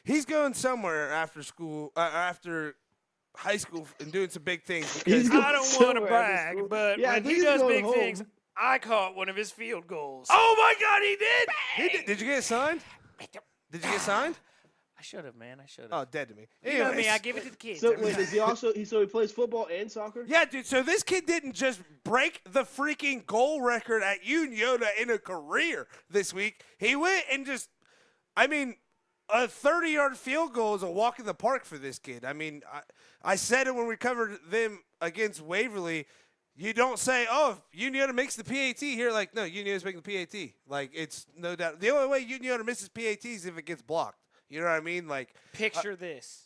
he's going somewhere after school, after high school and doing some big things. Because I don't want to brag, but when he does big things, I caught one of his field goals. Oh my God, he did! He did. Did you get signed? Did you get signed? I should have, man. I should have. Oh, dead to me. You know me. I give it to the kids. So wait, does he also? So he plays football and soccer? Yeah, dude. So this kid didn't just break the freaking goal record at Yoda in a career this week. He went and just, a 30-yard field goal is a walk in the park for this kid. I mean, I said it when we covered them against Waverly. You don't say, oh, if Yoda makes the PAT here. Like, no, Yoda's making the PAT. Like, it's no doubt. The only way Yoda misses PAT is if it gets blocked. You know what I mean? Like, picture this.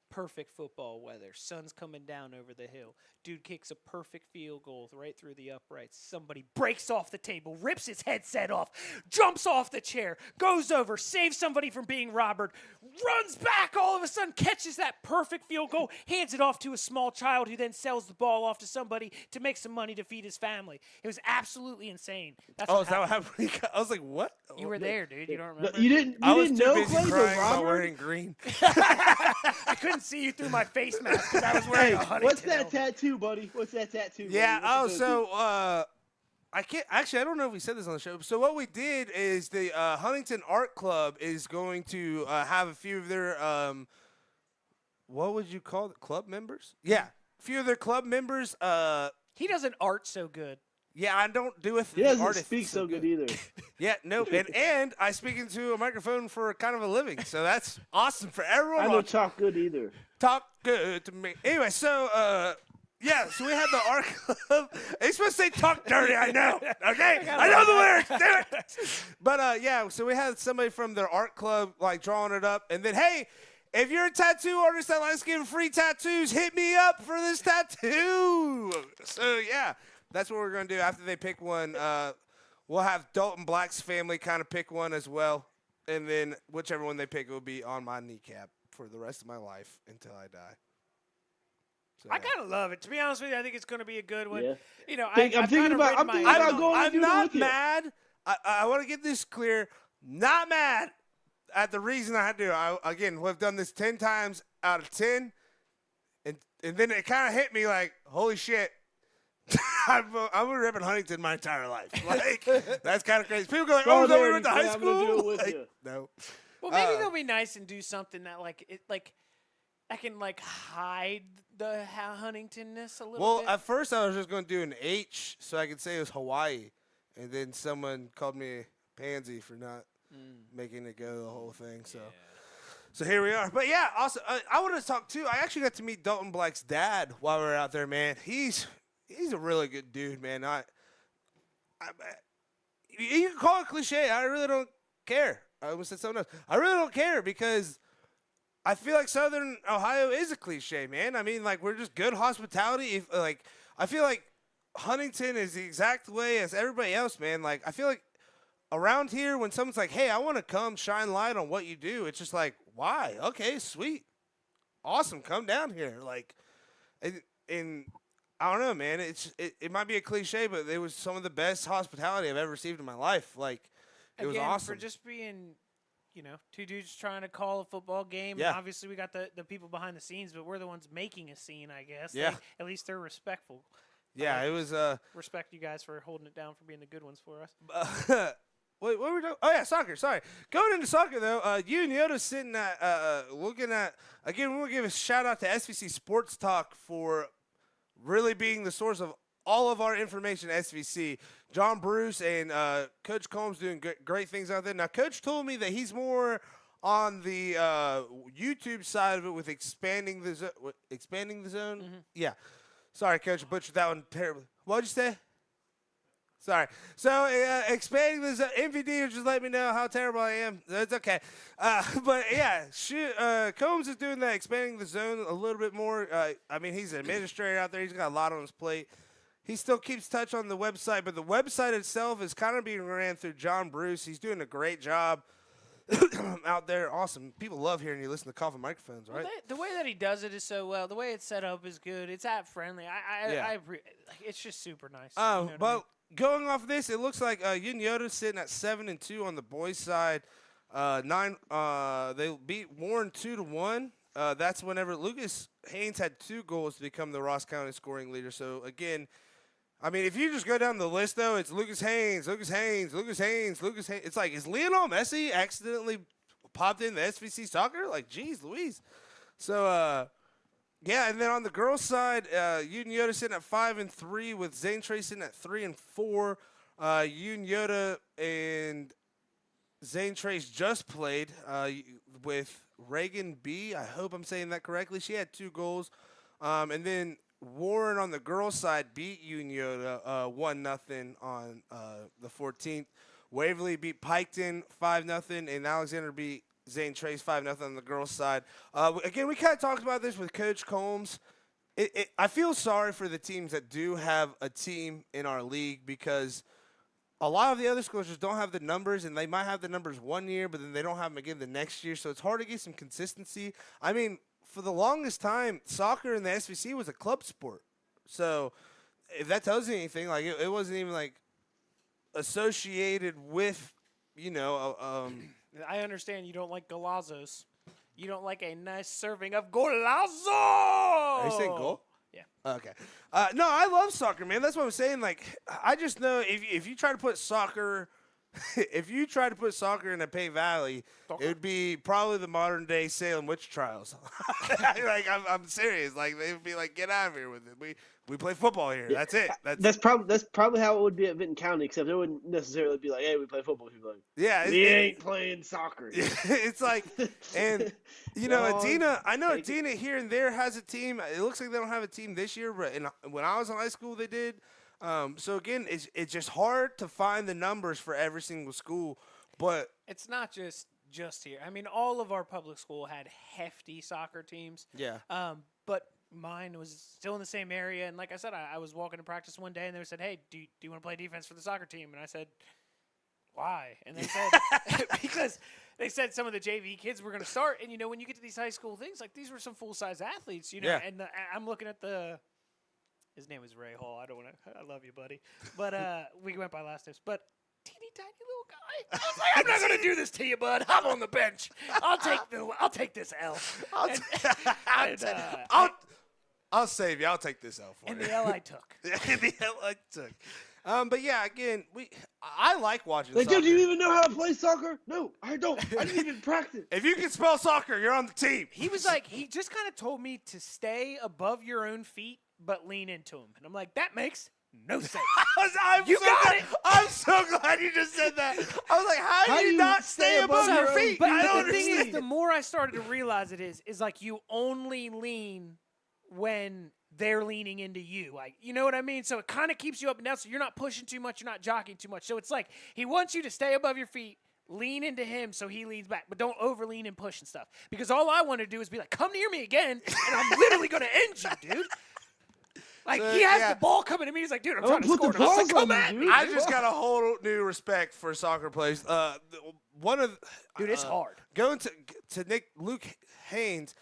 Perfect football weather. Sun's coming down over the hill. Dude kicks a perfect field goal right through the uprights. Somebody breaks off the table, rips his headset off, jumps off the chair, goes over, saves somebody from being robbed, runs back all of a sudden, catches that perfect field goal, hands it off to a small child who then sells the ball off to somebody to make some money to feed his family. It was absolutely insane. That's is that what happened? I was like, what? You were there, dude. You don't remember? You didn't know Clay crying about wearing green. I couldn't see you through my face mask because I was wearing a Huntington. What's that tattoo, buddy? What's that tattoo? Yeah. I can't actually. I don't know if we said this on the show. So what we did is the Huntington Art Club is going to have a few of their what would you call it? Club members? Yeah, a few of their club members. He doesn't art so good. Yeah, I don't do it. He doesn't speak so good either. Yeah, nope. And I speak into a microphone for kind of a living, so that's awesome for everyone. I don't talk good either. Talk good to me. Anyway, so yeah, so we had the art club. It's supposed to say talk dirty, I know. Okay? I know the lyrics. Damn it. But yeah, so we had somebody from their art club like drawing it up, and then hey, if you're a tattoo artist that likes giving free tattoos, hit me up for this tattoo. So yeah, that's what we're gonna do after they pick one. We'll have Dalton Black's family kind of pick one as well, and then whichever one they pick will be on my kneecap for the rest of my life until I die. So, I kind of love it. To be honest with you, I think it's going to be a good one. Yeah. You know, I'm thinking about going. I'm not mad. I want to get this clear. Not mad at the reason I had to. Again, we've done this 10 times out of 10, and then it kind of hit me like, holy shit. I've been ripping Huntington my entire life. Like, that's kind of crazy. People go like, oh, is that where you went to high school? Like, no. Well, maybe they'll be nice and do something that I can hide the Huntingtonness a little bit. Well, at first I was just going to do an H so I could say it was Hawaii, and then someone called me a pansy for not making it go the whole thing. So here we are. But yeah, also I want to talk too. I actually got to meet Dalton Black's dad while we were out there, man. He's a really good dude, man. You can call it cliche. I really don't care. I almost said something else. I really don't care because I feel like Southern Ohio is a cliche, man. I mean, like, we're just good hospitality. I feel like Huntington is the exact way as everybody else, man. Like, I feel like around here when someone's like, hey, I want to come shine light on what you do, it's just like, why? Okay, sweet. Awesome. Come down here. Like, and I don't know, man. It might be a cliche, but it was some of the best hospitality I've ever received in my life. Like, it was awesome. For just being, two dudes trying to call a football game. Yeah. And obviously, we got the people behind the scenes, but we're the ones making a scene, I guess. Yeah. At least they're respectful. Yeah, it was. Respect you guys for holding it down for being the good ones for us. Wait, what were we talking? Oh, yeah, soccer. Sorry. Going into soccer, though, you and Yoda sitting at, looking at, again, we want to give a shout out to SVC Sports Talk for really being the source of all of our information at SVC. John Bruce and Coach Combs doing great things out there. Now, Coach told me that he's more on the YouTube side of it with expanding the zone. Mm-hmm. Yeah. Sorry, Coach, I butchered that one terribly. What'd you say? Sorry. So, expanding this MVD, just let me know how terrible I am. It's okay. But, yeah, Combs is doing that, expanding the zone a little bit more. I mean, he's an administrator out there. He's got a lot on his plate. He still keeps touch on the website, but the website itself is kind of being ran through John Bruce. He's doing a great job out there. Awesome. People love hearing you listen to coffin microphones, right? Well, the way that he does it is so well. The way it's set up is good. It's app friendly. It's just super nice. But going off of this, it looks like Yin Yoda's sitting at 7-2 on the boys' side. They beat Warren 2-1. That's whenever Lucas Haynes had 2 goals to become the Ross County scoring leader. So again, I mean, if you just go down the list, though, it's Lucas Haynes. It's like, is Lionel Messi accidentally popped in the SVC soccer? Like, geez, Louise. So, yeah, and then on the girls' side, Uden Yoda sitting at 5-3 with Zane Trey sitting at 3-4. Uden Yoda and Zane Trey's just played with Reagan B. I hope I'm saying that correctly. She had 2 goals. And then Warren on the girls' side beat Uden Yoda 1-0 on the 14th. Waverly beat Piketon 5-0, and Alexander beat Zane Trace 5-0 on the girls' side. Again, we kind of talked about this with Coach Combs. I feel sorry for the teams that do have a team in our league because a lot of the other schools just don't have the numbers, and they might have the numbers one year, but then they don't have them again the next year. So it's hard to get some consistency. I mean, for the longest time, soccer in the SVC was a club sport. So if that tells you anything, like it wasn't even like associated with, I understand you don't like golazos. You don't like a nice serving of golazo. Are you saying goal? Yeah. Okay. No, I love soccer, man. That's what I'm saying. Like, I just know if you try to put soccer if you try to put soccer in a Pay Valley, it would be probably the modern day Salem witch trials. Like I'm serious. Like they would be like, get out of here with it. We play football here. Yeah. That's it. That's probably how it would be at Vinton County, except it wouldn't necessarily be like, hey, we play football. People like, yeah, we ain't playing soccer. It's like, and you know, Dog, Adina. I know Adina here and there has a team. It looks like they don't have a team this year, but when I was in high school, they did. So again, it's just hard to find the numbers for every single school, but it's not just here. I mean, all of our public school had hefty soccer teams. Yeah. But mine was still in the same area, and like I said, I was walking to practice one day, and they said, "Hey, do you want to play defense for the soccer team?" And I said, "Why?" And they said, "Because they said some of the JV kids were going to start, and when you get to these high school things, like these were some full size athletes, Yeah. And I'm looking at the." His name is Ray Hall. I love you, buddy. But we went by last names. But teeny tiny little guy. I was like, I'm not gonna do this to you, bud. I'm on the bench. I'll take this L. I'll save you. I'll take this L for you. And the L I took. The L I took. But yeah, again, I like watching. Like, soccer. dude, do you even know how to play soccer? No, I don't. I didn't even practice. If you can spell soccer, you're on the team. He was like, he just kind of told me to stay above your own feet, but lean into him. And I'm like, that makes no sense. I'm so glad you just said that. I was like, how do you not stay above your feet? But I don't the thing understand. is, the more I started to realize it is like you only lean when they're leaning into you. Like, you know what I mean? So it kind of keeps you up and down, so you're not pushing too much, you're not jockeying too much. So it's like he wants you to stay above your feet, lean into him so he leans back, but don't over lean and push and stuff. Because all I want to do is be like, come near me again, and I'm literally going to end you, dude. Like, he has the ball coming to me. He's like, dude, I'm trying to score. And I was like, come at me. I just got a whole new respect for soccer players. Dude, it's hard. Going to Lucas Haynes,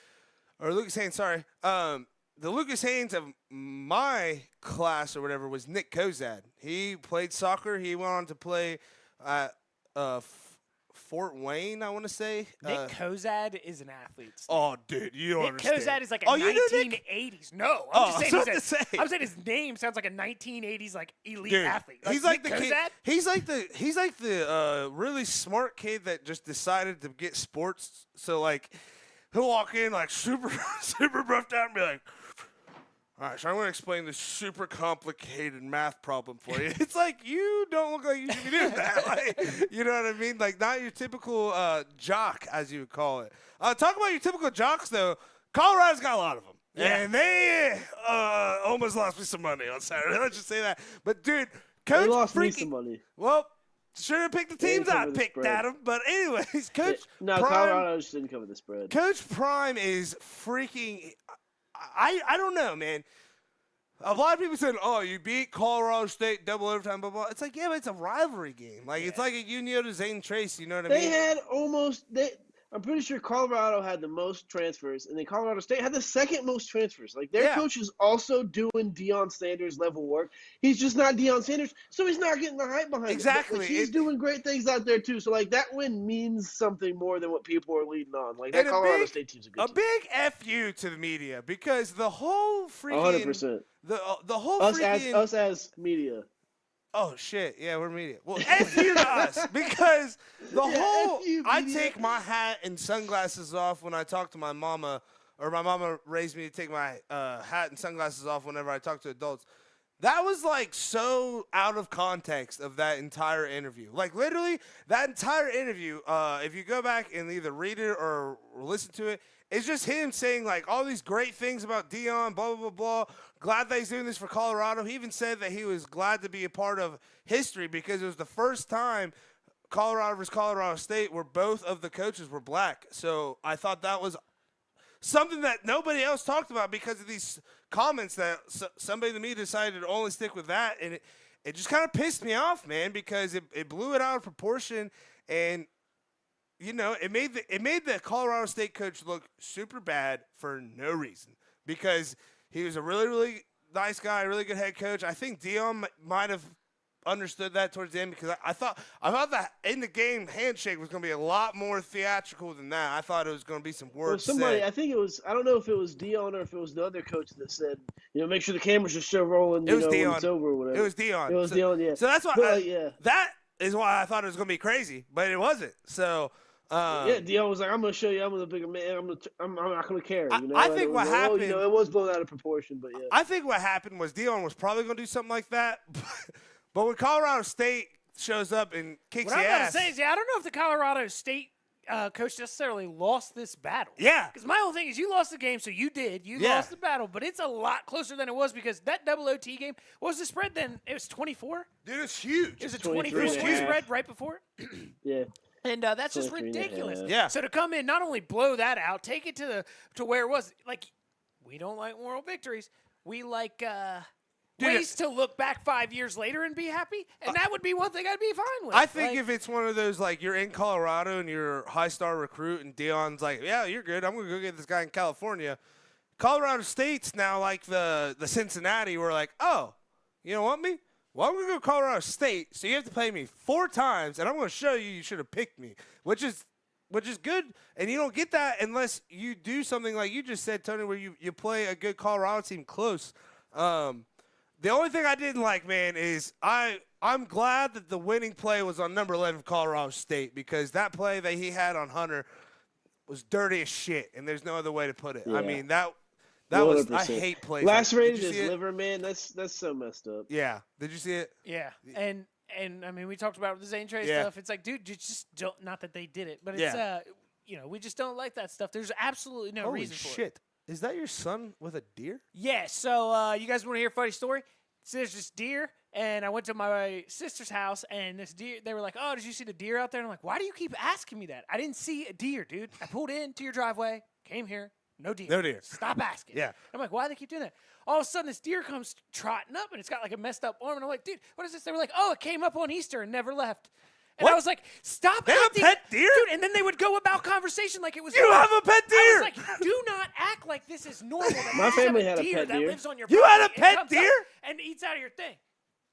sorry. The Lucas Haynes of my class or whatever was Nick Kozad. He played soccer. He went on to play at Fort Wayne, I want to say. Nick Kozad is an athlete. Oh, dude, you don't Nick understand. Kozad is like a 1980s. No, I'm just saying I'm saying his name sounds like a 1980s like elite athlete. Like, he's like Nick the Kozad? kid. He's like the really smart kid that just decided to get sports. So like he'll walk in like super buffed out and be like, all right, so I'm going to explain this super complicated math problem for you. It's like, you don't look like you should be doing that. Like, you know what I mean? Like, not your typical jock, as you would call it. Talk about your typical jocks, though. Colorado's got a lot of them. Yeah. And they almost lost me some money on Saturday. Let's just say that. But, dude, Coach they lost me some money. Well, should have picked the teams I picked at them. But, anyways, Coach No, Prime, Colorado just didn't cover the spread. Coach Prime is freaking – I don't know, man. A lot of people said, oh, you beat Colorado State, double overtime, blah, blah. It's like, yeah, but it's a rivalry game. Like, it's like a Unio to Zane Trace, you know what I mean? They had I'm pretty sure Colorado had the most transfers, and then Colorado State had the second most transfers. Like, their coach is also doing Deion Sanders level work. He's just not Deion Sanders, so he's not getting the hype behind him. Exactly. Like, he's doing great things out there, too. So, like, that win means something more than what people are leading on. Like, that Colorado State team's a good team. Big F-U to the media, because the whole freaking – 100%. The whole us as media. Oh, shit. Yeah, we're media. Well, F you to us, because I take my hat and sunglasses off when I talk to my mama, or my mama raised me to take my hat and sunglasses off whenever I talk to adults. That was, like, so out of context of that entire interview. Like, literally, that entire interview, if you go back and either read it or listen to it, it's just him saying, like, all these great things about Deion, blah, blah, blah, blah. Glad that he's doing this for Colorado. He even said that he was glad to be a part of history because it was the first time Colorado versus Colorado State where both of the coaches were black. So I thought that was something that nobody else talked about because of these comments that somebody in the media decided to only stick with that. And it just kind of pissed me off, man, because it blew it out of proportion. And you know, it made the Colorado State coach look super bad for no reason because he was a really, really nice guy, really good head coach. I think Deion might have understood that towards the end because I thought that in the game handshake was going to be a lot more theatrical than that. I thought it was going to be some words. Well, somebody, said. I think it was. I don't know if it was Deion or if it was the other coach that said, make sure the cameras are still rolling. It was Deion. When Deion. it's over or whatever. It was Deion. It was Deion. Yeah. So that's why. Yeah. That is why I thought it was going to be crazy, but it wasn't. So. Yeah, Dion was like, "I'm gonna show you, I'm the bigger man. I'm not gonna care." You know, I think what happened. it was blown out of proportion, but yeah. I think what happened was Dion was probably gonna do something like that, but when Colorado State shows up and kicks the ass, what I'm gonna say is, I don't know if the Colorado State coach necessarily lost this battle. Yeah, because my whole thing is, you lost the game, so you lost the battle, but it's a lot closer than it was because that double OT game. What was the spread then? It was 24. Dude, it's huge. It was a 24 spread right before. Yeah. And that's just ridiculous. Yeah. So to come in, not only blow that out, take it to where it was. Like, we don't like moral victories. We like ways to look back 5 years later and be happy. And that would be one thing I'd be fine with. I think if it's one of those, like, you're in Colorado and you're a high-star recruit and Dion's like, yeah, you're good. I'm going to go get this guy in California. Colorado State's now like the Cincinnati. We're like, oh, you don't want me? Well, I'm going to go to Colorado State, so you have to play me 4 times, and I'm going to show you should have picked me, which is good. And you don't get that unless you do something like you just said, Tony, where you play a good Colorado team close. The only thing I didn't like, man, is I'm glad that the winning play was on number 11 Colorado State because that play that he had on Hunter was dirty as shit, and there's no other way to put it. Yeah. I mean, that was – I hate plays. Lacerated his liver, man. That's so messed up. Yeah. Did you see it? Yeah. And I mean, we talked about the Zane Trey stuff. It's like, dude, you just don't – not that they did it, but it's we just don't like that stuff. There's absolutely no reason for it. Holy shit. Is that your son with a deer? Yeah. So you guys want to hear a funny story? So there's this deer, and I went to my sister's house, and this deer, they were like, oh, did you see the deer out there? And I'm like, why do you keep asking me that? I didn't see a deer, dude. I pulled into your driveway, came here. No deer. No deer. Stop asking. Yeah. I'm like, why do they keep doing that? All of a sudden, this deer comes trotting up, and it's got like a messed up arm. And I'm like, dude, what is this? They were like, oh, it came up on Easter and never left. And I was like, stop they acting. Have a pet deer? Dude, and then they would go about conversation like it was. You have a pet deer? I was like, do not act like this is normal. That My family have had a pet that deer. lives on your you property had a pet deer? And eats out of your thing.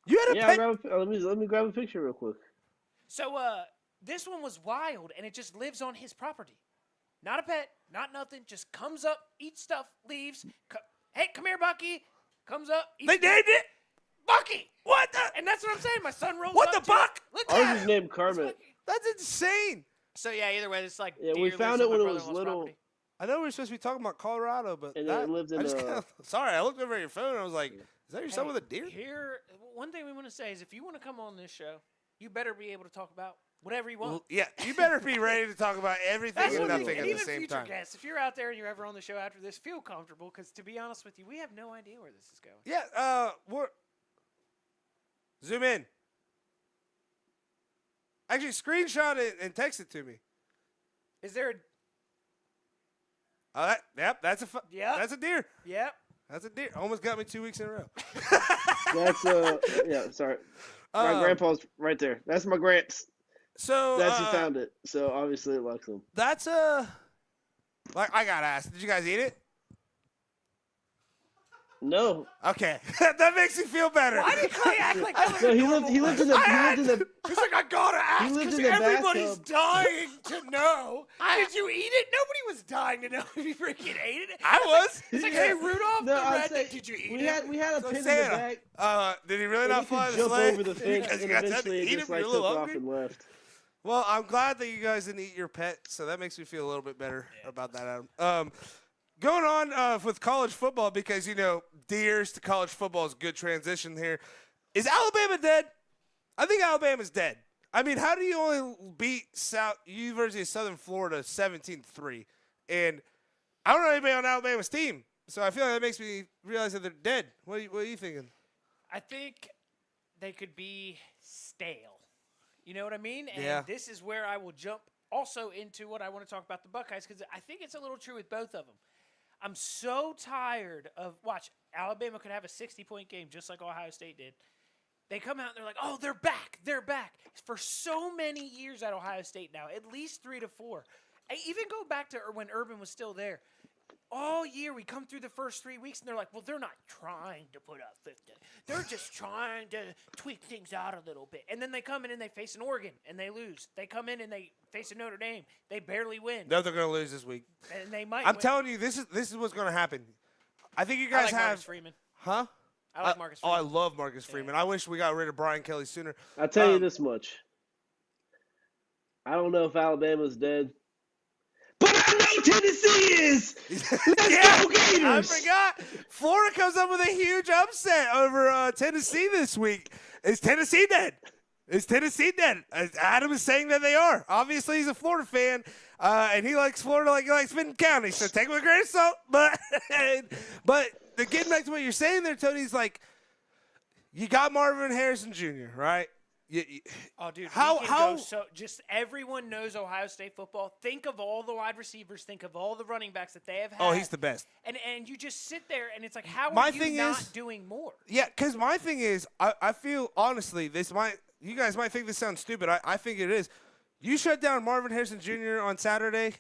You had a pet let me grab a picture real quick. So this one was wild, and it just lives on his property. Not a pet, not nothing. Just comes up, eats stuff, leaves. Hey, come here, Bucky. Comes up. They named it Bucky. What the? And that's what I'm saying. My son rolls what up the buck? Look Ours at is it. named Kermit. That's insane. So yeah, either way, it's like we found it when it was little. Property. I know we were supposed to be talking about Colorado, but And it lived in sorry, I looked over at your phone and I was like, is that your son with a deer? Here, one thing we want to say is if you want to come on this show, you better be able to talk about whatever you want. Well, yeah, you better be ready to talk about everything and nothing at the even same future time. guests, if you're out there and you're ever on the show after this, feel comfortable because to be honest with you, we have no idea where this is going. Yeah, zoom in. Actually, screenshot it and text it to me. Is there a... That's a deer. Yep. That's a deer. Almost got me 2 weeks in a row. That's sorry. My grandpa's right there. That's my gramps. So that's who found it. So obviously it likes him. That's like I gotta ask. Did you guys eat it? No. Okay, that makes me feel better. Why did Clay act like that? No, he lived in the. He's like, I gotta ask because everybody's dying to know. Did you eat it? Nobody was dying to know if you freaking ate it. I was. He's like, hey, Rudolph No, the I'd red, say did you eat it? We had a pin in the Santa, back. Did he really not fly the jump sleigh? over the fence Because and you guys had to eventually eat it just him. You're a took little off hungry. and left. Well, I'm glad that you guys didn't eat your pet, so that makes me feel a little bit better about that, Adam. Going on with college football, because, Deers to college football is a good transition here. Is Alabama dead? I think Alabama's dead. I mean, how do you only beat University of Southern Florida 17-3? And I don't know anybody on Alabama's team, so I feel like that makes me realize that they're dead. What are you thinking? I think they could be stale. You know what I mean? And Yeah. this is where I will jump also into what I want to talk about the Buckeyes, because I think it's a little true with both of them. I'm so tired of – watch, Alabama could have a 60-point game just like Ohio State did. They come out and they're like, oh, they're back. They're back. For so many years at Ohio State now, at least 3 to 4. I even go back to when Urban was still there. All year we come through the first 3 weeks, and they're like, well, they're not trying to put up 50. They're just trying to tweak things out a little bit. And then they come in and they face an Oregon, and they lose. They come in and they face a Notre Dame. They barely win. No, they're going to lose this week. And they might I'm win. telling you, this is what's going to happen. I think you guys like have Marcus Freeman. Huh? I like Marcus Freeman. Oh, I love Marcus Freeman. I wish we got rid of Brian Kelly sooner. I'll tell you this much. I don't know if Alabama's dead, but I know Tennessee is. Let's go Gators! I forgot. Florida comes up with a huge upset over Tennessee this week. Is Tennessee dead? Is Tennessee dead? Adam is saying that they are. Obviously, he's a Florida fan, and he likes Florida like he likes Benton County, so take it with a grain of salt. But getting back to what you're saying there, Tony, is like, you got Marvin Harrison Jr., right? Oh, dude, how so just everyone knows Ohio State football. Think of all the wide receivers. Think of all the running backs that they have had. Oh, he's the best. And you just sit there, and it's like, how are you not doing more? Yeah, because my thing is, I feel, honestly, you guys might think this sounds stupid. I think it is. You shut down Marvin Harrison Jr. on Saturday,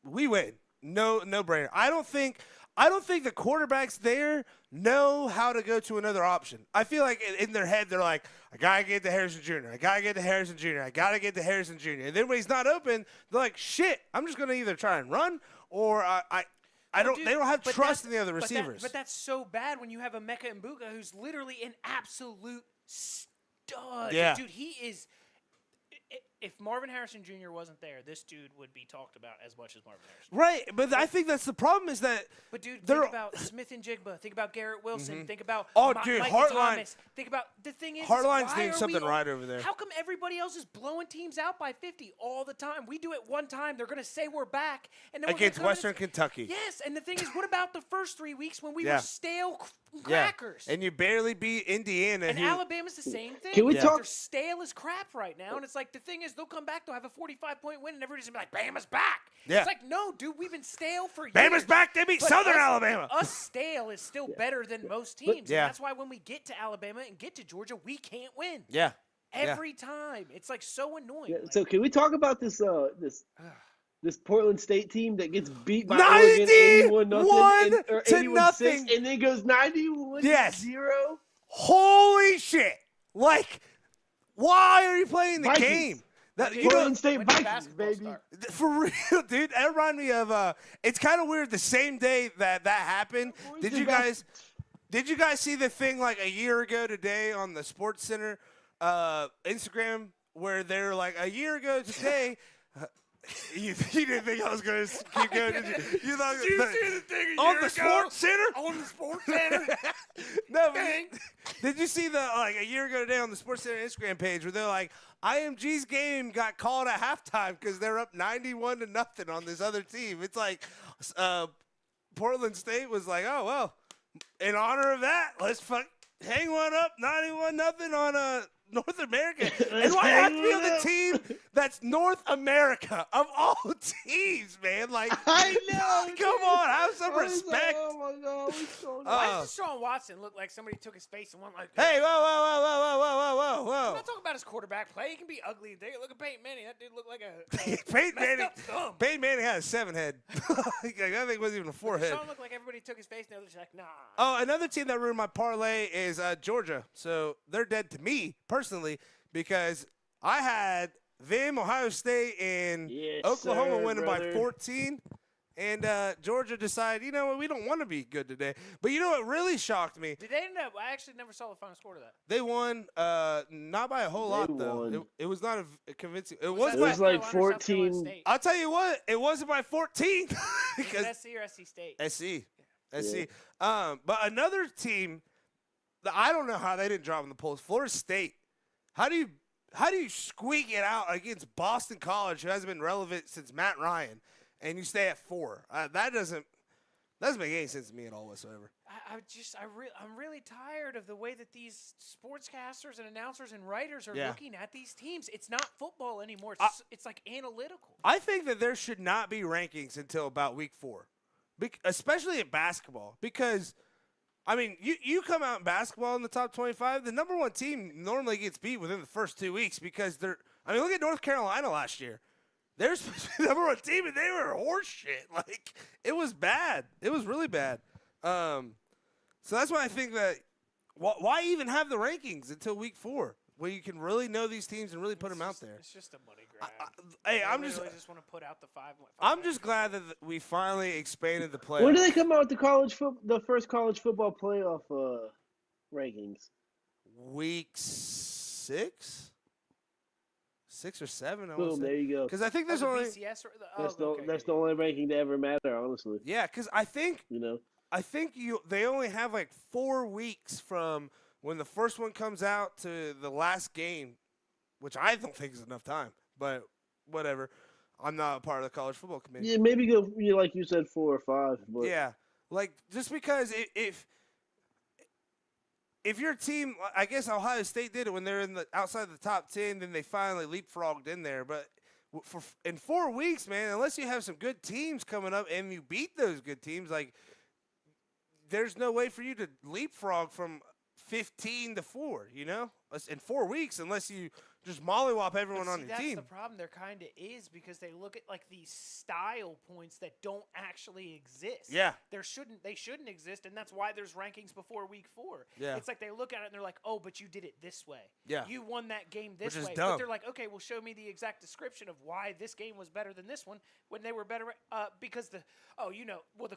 we win. No brainer. I don't think the quarterbacks there know how to go to another option. I feel like in their head they're like, I gotta get to Harrison Jr. I gotta get to Harrison Jr. I gotta get to Harrison Jr. And then when he's not open, they're like, shit, I'm just gonna either try and run or they don't have trust in the other receivers. But that's so bad when you have a Mecca Mbuga who's literally an absolute stud. Yeah. Dude, he is. If Marvin Harrison Jr. wasn't there, this dude would be talked about as much as Marvin Harrison. Right, but I think that's the problem is that. But dude, think about Smith and Jigba. Think about Garrett Wilson. Think about Mike Hartline. Thomas. Think about the thing is, Hartline's doing something right over there. How come everybody else is blowing teams out by 50 all the time? We do it one time. They're going to say we're back, and then against Western Kentucky. Yes, and the thing is, what about the first 3 weeks when we were stale crackers? And you barely beat Indiana. And Alabama's the same thing. Can we talk? They're stale as crap right now, and it's like the thing is, they'll come back, they'll have a 45-point win, and everybody's gonna be like, Bama's back. Yeah. It's like, no, dude, we've been stale for years. Bama's back. They beat Southern Alabama. Us stale is still better than most teams. And that's why when we get to Alabama and get to Georgia, we can't win. Yeah. Every time. It's like so annoying. Yeah, so can we talk about this Portland State team that gets beat by 91 Oregon 81-0 to 81-6, nothing, and then goes 91-0? Holy shit! Like, why are you playing the game? Portland State Vikings, baby. For real, dude. That reminded me of. It's kind of weird. The same day that happened, did you guys see the thing like a year ago today on the Sports Center Instagram where they're like, a year ago today? You didn't think I was going to keep going, did you? You thought did you see the thing on the Sports Center? On the Sports Center? No, did you see a year ago today on the Sports Center Instagram page where they're like, IMG's game got called at halftime because they're up 91-0 on this other team. It's like Portland State was like, oh, well, in honor of that, let's hang one up 91-0 on North America. And why have to be on the team that's North America of all teams, man? Like, I know. Come on, have some respect. Oh my God, what's going on? Why does Deshaun Watson look like somebody took his face and went like this? Hey, whoa. I'm not talking about his quarterback play. He can be ugly. Look at Peyton Manning. That dude looked like a Peyton Manning had a 7 head. I think it wasn't even a 4 head. Deshaun looked like everybody took his face and they're just like, nah. Oh, another team that ruined my parlay is Georgia. So they're dead to me personally because I had them, Ohio State, and Oklahoma winning by 14. And Georgia decided, you know what, we don't want to be good today. But you know what really shocked me? Did they end up? I actually never saw the final score to that. They won, not by a whole lot, though. It was not a convincing. It was like 14. I'll tell you what, it wasn't by 14. Because SC or SC State? SC. But another team, I don't know how they didn't drop in the polls. Florida State. How do you squeak it out against Boston College, who hasn't been relevant since Matt Ryan, and you stay at 4? That doesn't make any sense to me at all whatsoever. I'm really tired of the way that these sportscasters and announcers and writers are looking at these teams. It's not football anymore. It's like analytical. I think that there should not be rankings until about week 4, especially in basketball, because – I mean, you come out in basketball in the top 25, the number 1 team normally gets beat within the first 2 weeks because they're – I mean, look at North Carolina last year. They're supposed to be the number 1 team, and they were horse shit. Like, it was bad. It was really bad. So that's why I think that why even have the rankings until week 4 where you can really know these teams and really put them out there? It's just a money grab. I'm just want to put out the 5. I'm just glad that we finally expanded the playoffs. When do they come out with the first college football playoff rankings? Week 6, 6 or 7. Boom, there you go. Because I think there's only BCS or that's the only ranking to ever matter, honestly. Yeah, because I think they only have like 4 weeks from when the first one comes out to the last game, which I don't think is enough time. But whatever, I'm not a part of the college football committee. Yeah, maybe go like you said 4 or 5. But yeah, like just because if your team, I guess Ohio State did it when they're outside the top 10, then they finally leapfrogged in there. But in 4 weeks, man, unless you have some good teams coming up and you beat those good teams, like there's no way for you to leapfrog from 15 to 4. In 4 weeks, unless you just mollywop everyone on your team. That's the problem. There kind of is because they look at like these style points that don't actually exist. Yeah, they shouldn't exist, and that's why there's rankings before week 4. Yeah, it's like they look at it and they're like, oh, but you did it this way. Yeah, you won that game this way. Dumb. But they're like, okay, well, show me the exact description of why this game was better than this one when they were better because the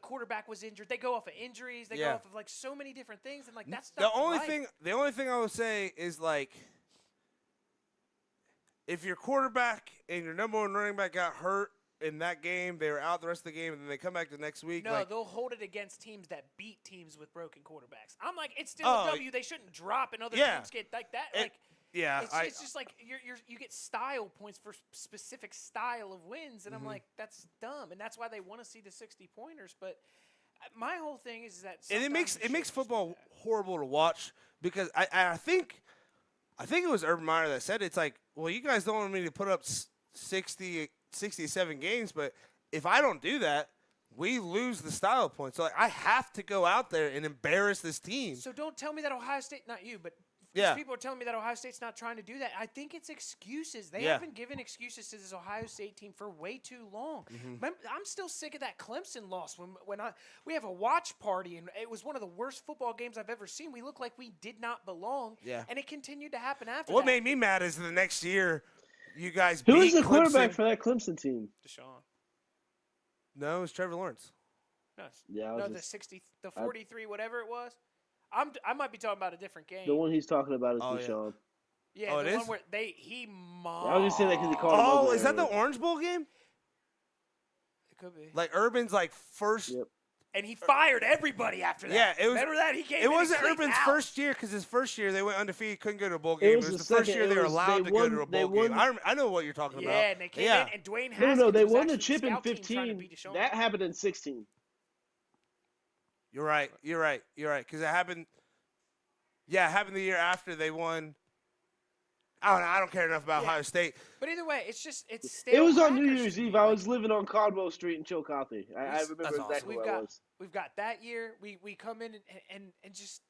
quarterback was injured. They go off of injuries. They go off of like so many different things, and like that's the only thing I would say is like, if your quarterback and your number 1 running back got hurt in that game, they were out the rest of the game, and then they come back the next week. No, they'll hold it against teams that beat teams with broken quarterbacks. I'm like, it's still a W. They shouldn't drop, and other teams get like that. It's just like you get style points for specific style of wins, and I'm like, that's dumb, and that's why they want to see the 60-pointers. But my whole thing is that and it makes football horrible to watch because I think it was Urban Meyer that said it's like, well, you guys don't want me to put up 67 games, but if I don't do that, we lose the style points. So like, I have to go out there and embarrass this team. So don't tell me that Ohio State, not you, but people are telling me that Ohio State's not trying to do that. I think it's excuses. They haven't given excuses to this Ohio State team for way too long. Mm-hmm. I'm still sick of that Clemson loss. We have a watch party, and it was one of the worst football games I've ever seen. We looked like we did not belong, and it continued to happen after What that. made me mad is the next year you guys Who beat was the Clemson. quarterback for that Clemson team? Deshaun. No, it was Trevor Lawrence. No, the 43, whatever it was. I might be talking about a different game. The one he's talking about is Deshaun. Yeah, the one where he mobbed. I was just saying that because he called him ugly. Is that the Orange Bowl game? It could be. Like Urban's like first. Yep. And he fired everybody after that. Yeah, it was. Remember that? He came. It wasn't Urban's out. first year because his first year they went undefeated, couldn't go to a bowl game. It was the first year they were allowed to go to a bowl game. I know what you're talking about. Yeah, and they came in, and Dwayne Haskins No, they was won the actually chip in scout team trying to 15. beat Deshaun. That happened in 16. You're right. Because it happened. Yeah, it happened the year after they won. I don't know. I don't care enough about Ohio State. But either way, it's It was on New Year's Eve. I was living on Caldwell Street in Chillicothe. I remember exactly where I was. We've got that year. We come in and just.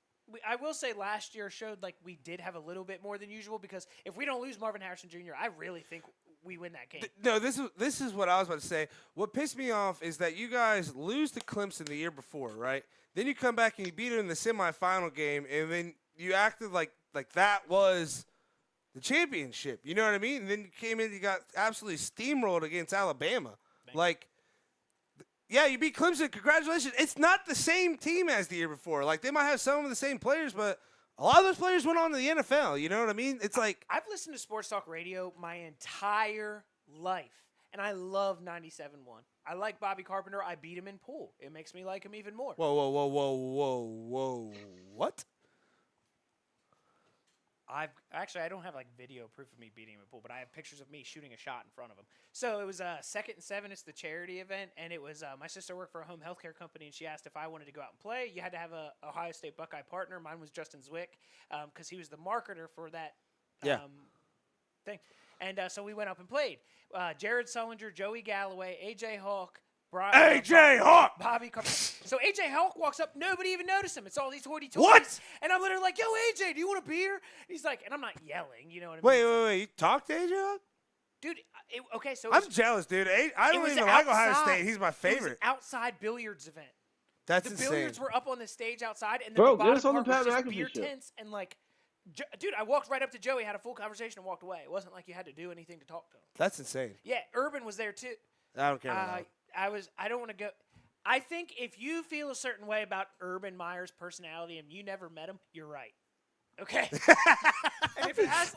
I will say last year showed like we did have a little bit more than usual because if we don't lose Marvin Harrison Jr., I really think we win that game. No, this is what I was about to say. What pissed me off is that you guys lose to Clemson the year before, right? Then you come back and you beat them in the semifinal game, and then you acted like that was the championship. You know what I mean? And then you came in, you got absolutely steamrolled against Alabama. Yeah, you beat Clemson. Congratulations. It's not the same team as the year before. Like, they might have some of the same players, but a lot of those players went on to the NFL. You know what I mean? It's like I've listened to sports talk radio my entire life, and I love 97.1. I like Bobby Carpenter. I beat him in pool. It makes me like him even more. Whoa. What? I don't have like video proof of me beating him in pool, but I have pictures of me shooting a shot in front of him. So it was 2nd and 7. It's the charity event, and it was my sister worked for a home healthcare company, and she asked if I wanted to go out and play. You had to have a Ohio State Buckeye partner. Mine was Justin Zwick because he was the marketer for that thing. And so we went up and played. Jared Sullinger, Joey Galloway, A.J. Hawk. A.J. Hawk! Bobby Carpenter. So A.J. Hawk walks up. Nobody even noticed him. It's all these hoity-toities. What? And I'm literally like, yo, A.J., do you want a beer? He's like, and I'm not yelling, you know what I mean? Wait. You talked to A.J. Hawk? Dude, okay, so I'm jealous, dude. I don't even like Ohio State. He's my favorite. It was an outside billiards event. That's the insane. billiards were up on the stage outside, and Bro, the get us bottom on the part was Pat just McAfee beer show. tents, and like, dude, I walked right up to Joey, had a full conversation, and walked away. It wasn't like you had to do anything to talk to him. That's insane. Yeah, Urban was there too. I don't care about that. I don't want to go. I think if you feel a certain way about Urban Meyer's personality and you never met him, you're right. Okay. And if it has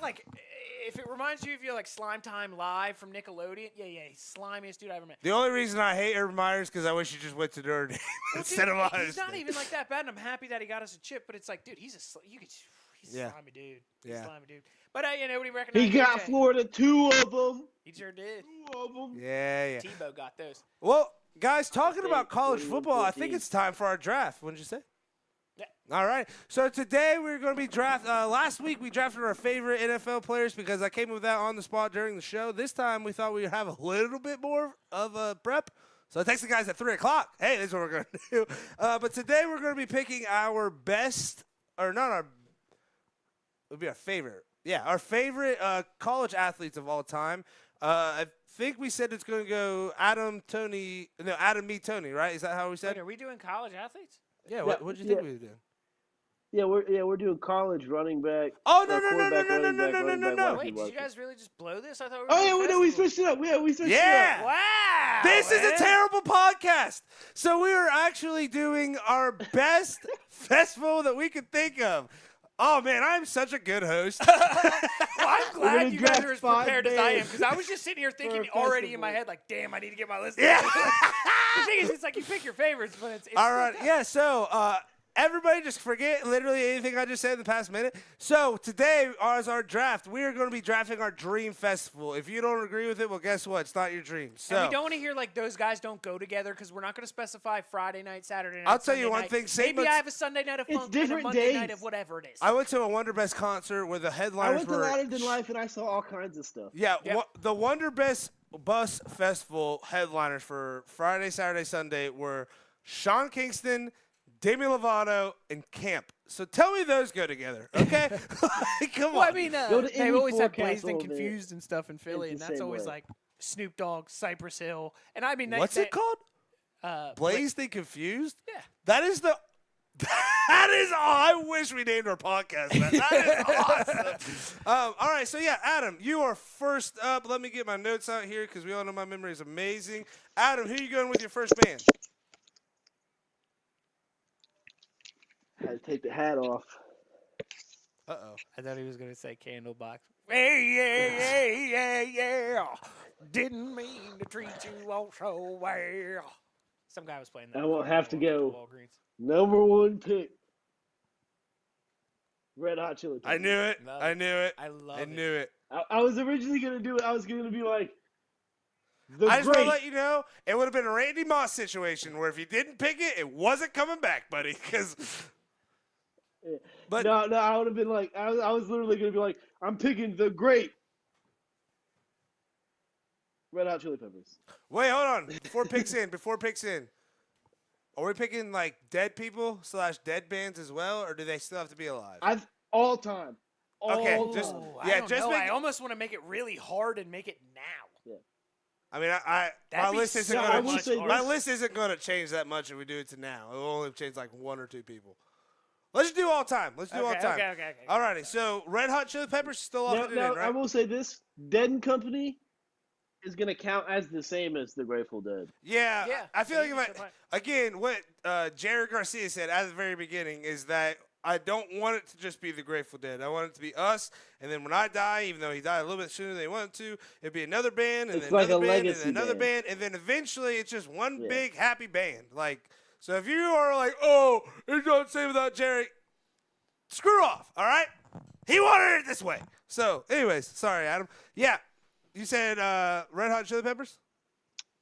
if it reminds you of your like Slime Time Live from Nickelodeon, yeah, he's slimiest dude I ever met. The only reason I hate Urban Meyer is because I wish he just went to Notre Dame instead of us. He's not even like that bad, and I'm happy that he got us a chip. But it's like, dude, he's a slimy dude. He's a slimy dude. But nobody recognized. He got Florida 2 of them. He sure did. 2 of them. Yeah. Tebow got those. Well, guys, talking about college 41, football, I 14. think it's time for our draft. What did you say? Yeah. All right. So today we're going to be last week we drafted our favorite NFL players because I came up with that on the spot during the show. This time we thought we'd have a little bit more of a prep. So I texted the guys at 3 o'clock. Hey, this is what we're going to do. But today we're going to be picking our best, or not our, it would be our favorite. Yeah, our favorite college athletes of all time. I think we said it's going to go Adam, Tony, right? Is that how we said? Wait, are we doing college athletes? Yeah. What did you think we were doing? Yeah, we're doing college running back. Oh no! Wait, did you guys really just blow this? I thought we were. Oh yeah, we switched it up. Yeah, we switched it up. Wow. This is a terrible podcast. So we are actually doing our best festival that we could think of. Oh man, I'm such a good host. Well, I'm glad you guys are as 5 prepared as I am bands because I was just sitting here thinking already in my head, like, damn, I need to get my list. Yeah. The thing is, it's like you pick your favorites, but it's All right. Yeah. So everybody just forget literally anything I just said in the past minute. So today, as our draft, we are going to be drafting our dream festival. If you don't agree with it, well, guess what? It's not your dream. So and we don't want to hear like those guys don't go together because we're not going to specify Friday night, Saturday night. I'll tell you Sunday one night. thing. Maybe I have a Sunday night of funk and a different Monday days. night of whatever it is. I went to a Wonder Best concert where the I headliners went to were. Louder Than Life and I saw all kinds of stuff. Yeah, Yep. the Wonder Bus Festival headliners for Friday, Saturday, Sunday were Sean Kingston, Demi Lovato, and Camp. So tell me those go together, okay? Come on. Well, I mean, Go to they've Indie always had Forecast Blazed and all day. Confused and stuff in Philly, and the that's same always way. like Snoop Dogg, Cypress Hill, and I mean, What's it called? Blazed and Confused? Yeah. That is the. That is. Oh, I wish we named our podcast that. That is awesome. All right, so yeah, Adam, you are first up. Let me get my notes out here because we all know my memory is amazing. Adam, who are you going with your first band? Had to take the hat off. Uh-oh. I thought he was going to say Candlebox. Hey, yeah. Didn't mean to treat you all so well. Some guy was playing that. I won't have to go. Walgreens. Number 1 pick. Red Hot Chili Peppers. I knew it. Love I it. knew it. I love I it. knew it. I was originally going to do it. I was going to be like, the I just want great. to let you know, it would have been a Randy Moss situation where if you didn't pick it, it wasn't coming back, buddy. But no, I would have been like, I was literally going to be like, I'm picking the great Red Hot Chili Peppers. wait, hold on. Before picks in, are we picking like dead people / dead bands as well, or do they still have to be alive? All time. Okay, All just- time. I yeah, don't just know. make I it- almost want to make it really hard and make it now. I mean, my That'd be list isn't so I going will much say to. harder. My list isn't going to change that much if we do it to now. It will only change like 1 or 2 people. Let's do all time. Let's do all time. Okay. Alrighty, so Red Hot Chili Peppers still off it in, Now, right? I will say this: Dead and Company is going to count as the same as the Grateful Dead. Yeah, Yeah, I feel like you if should find- again, what Jared Garcia said at the very beginning is that I don't want it to just be the Grateful Dead. I want it to be us, and then when I die, even though he died a little bit sooner than he wanted to, it'd be another band, and It's then like another a band, and legacy then another band. band, and then eventually it's just one Yeah. big happy band. Like, so if you are like, oh, it's not the same without Jared, screw off, all right? He wanted it this way. So, anyways, sorry, Adam. Yeah, you said Red Hot Chili Peppers?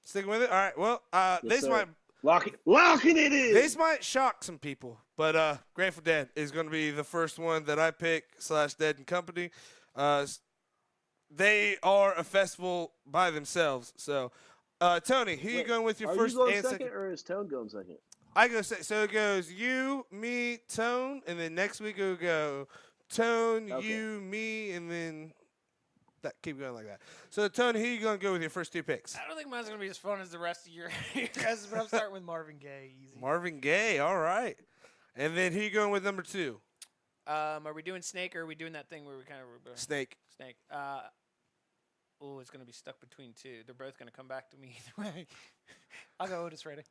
Sticking with it? All right, well, this sir. might... Locking it in. This might shock some people, but Grateful Dead is going to be the first one that I pick / Dead and Company. They are a festival by themselves. So, Tony, who you going with your Are first you going and second, second? or is Tone going second? I go so it goes you, me, Tone, and then next week it'll go Tone, Okay. you, me, and then that keep going like that. So, Tony, who you going to go with your first 2 picks? I don't think mine's gonna be as fun as the rest of your guys, but I'm starting with Marvin Gaye. Easy. Marvin Gaye, all right. And then who you going with number 2? Are we doing Snake or are we doing that thing where we kind of Snake. Snake? It's gonna be stuck between 2. They're both gonna come back to me either way. I'll go Otis Redding.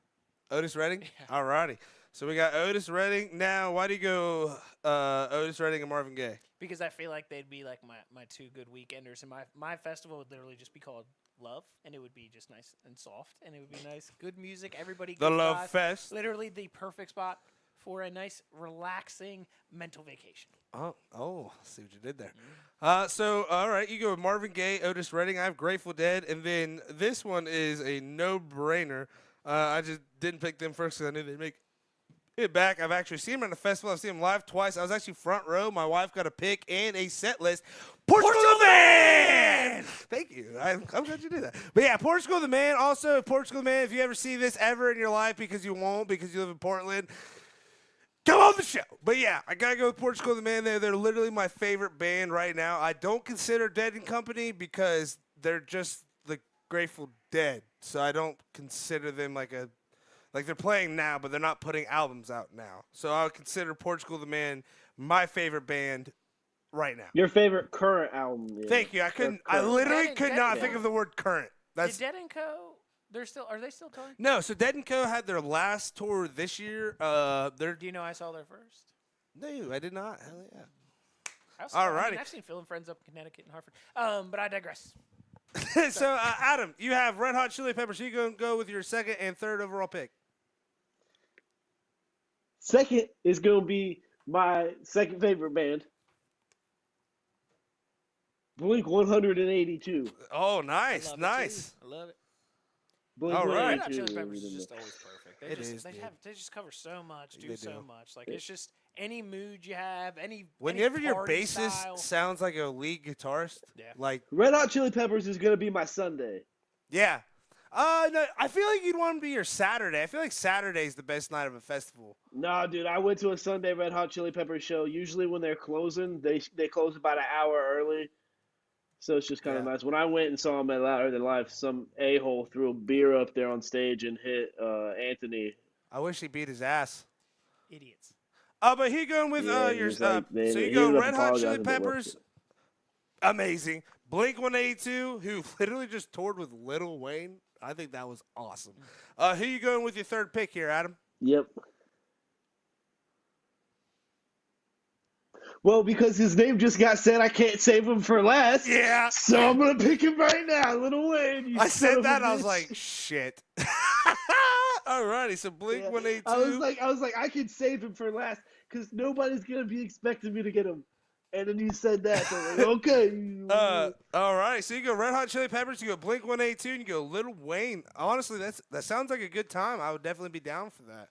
Otis Redding? Yeah. All righty. So we got Otis Redding. Now, why do you go Otis Redding and Marvin Gaye? Because I feel like they'd be like my two good weekenders, and my festival would literally just be called Love, and it would be just nice and soft, and it would be nice, good music, everybody. The good Love vibes. Fest. Literally the perfect spot for a nice, relaxing mental vacation. Oh, see what you did there. So, all right, you go with Marvin Gaye, Otis Redding. I have Grateful Dead, and then this one is a no-brainer. I just didn't pick them first because I knew they'd make it back. I've actually seen them at the festival. I've seen them live twice. I was actually front row. My wife got a pick and a set list. Portugal the Man! Thank you. I'm glad you did that. But yeah, Portugal the Man. Also, Portugal the Man, if you ever see this ever in your life, because you won't, because you live in Portland, come on the show. But yeah, I got to go with Portugal the Man. They're literally my favorite band right now. I don't consider Dead and Company because they're just the Grateful Dead. So I don't consider them like they're playing now, but they're not putting albums out now. So I would consider Portugal the Man my favorite band right now. Your favorite current album? Yeah. Thank you. I literally could not Dead think of the word current. Did Dead and Co. Are they still touring? No. So Dead and Co. had their last tour this year. Do you know I saw their first? No, I did not. Hell yeah. Alrighty. I've seen Phil and Friends up in Connecticut and Hartford. But I digress. So Adam, you have Red Hot Chili Peppers. You going to go with your second and third overall pick? Second is going to be my second favorite band, Blink 182. Oh, nice. I love it. Blink All right. Red Hot 182. Chili Peppers is just always perfect. They just cover so much, They so do. much. Like it's just any mood you have, Whenever any your party bassist style. sounds like a lead guitarist, Yeah. like Red Hot Chili Peppers is going to be my Sunday. yeah. No, I feel like you'd want to be your Saturday. I feel like Saturday's the best night of a festival. No, dude, I went to a Sunday Red Hot Chili Peppers show. Usually when they're closing, they close about an hour early. So it's just kind of nice. When I went and saw them at Louder Than Life, some a-hole threw a beer up there on stage and hit Anthony. I wish he beat his ass. Idiots. But he going with Yeah, your he was like, so he you go ended up Red Hot Chili apologizing, but left Peppers. Amazing. Blink 182, who literally just toured with Lil Wayne. I think that was awesome. Who you going with your third pick here, Adam? Yep. Well, because his name just got said, I can't save him for last. Yeah. So I'm gonna pick him right now, Lil Wayne. You I son said of a that. I was bitch. like, shit. Alrighty, so Blink Yeah. 182. I was like, I could save him for last because nobody's gonna be expecting me to get him. And then you said that, so I'm like, okay. All right. So you go Red Hot Chili Peppers, you go Blink 182, and you go Lil Wayne. Honestly, that sounds like a good time. I would definitely be down for that.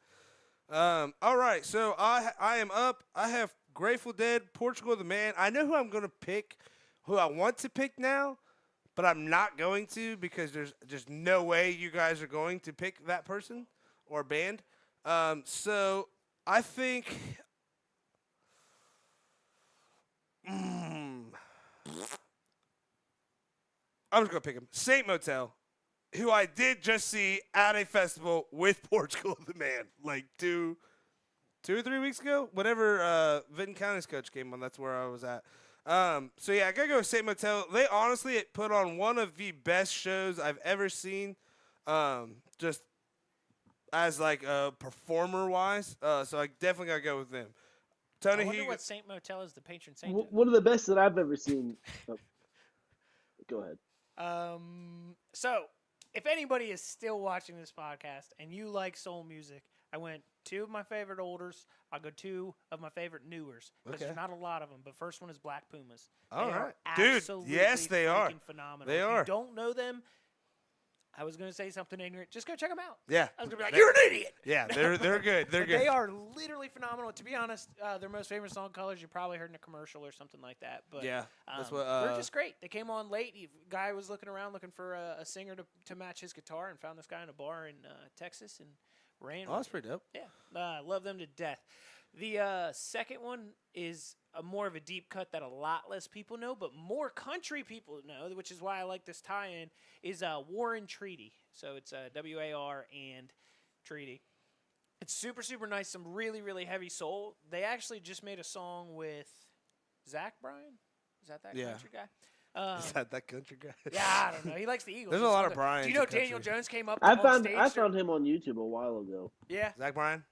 All right. So I am up. I have Grateful Dead, Portugal the Man. I know who I'm going to pick, who I want to pick now, but I'm not going to because there's just no way you guys are going to pick that person or band. So I think. I'm just going to pick him. Saint Motel, who I did just see at a festival with Portugal the Man, like two or 3 weeks ago. Whenever Vinton County's coach came on, that's where I was at. So, yeah, I got to go with Saint Motel. They honestly put on one of the best shows I've ever seen, just as, like, performer-wise. So I definitely got to go with them. Tony, I wonder what Saint Motel is the patron saint. One of the best that I've ever seen. Oh. Go ahead. So, if anybody is still watching this podcast and you like soul music, I went 2 of my favorite olders. I'll go 2 of my favorite newers because there's not a lot of them. But first one is Black Pumas. All right, dude. Yes, they are. Phenomenal. They if are. You don't know them. I was going to say something ignorant. Just go check them out. Yeah. I was going to be like, you're an idiot. Yeah, they're good. They're good. They are literally phenomenal. To be honest, their most famous song, Colors, you probably heard in a commercial or something like that. But yeah, that's what. they're just great. They came on late. Guy was looking around looking for a singer to match his guitar and found this guy in a bar in Texas and ran. Oh, that's pretty dope. Yeah, love them to death. The second one is more of a deep cut that a lot less people know, but more country people know, which is why I like this tie-in, is War and Treaty. So it's WAR and Treaty. It's super, super nice. Some really, really heavy soul. They actually just made a song with Zach Bryan. Is that Yeah. country guy? Is that country guy? Yeah, I don't know. He likes the Eagles. There's a lot of Brians. Do you know in country. Daniel Jones came up I on stage? found him on YouTube a while ago. Yeah. Zach Bryan?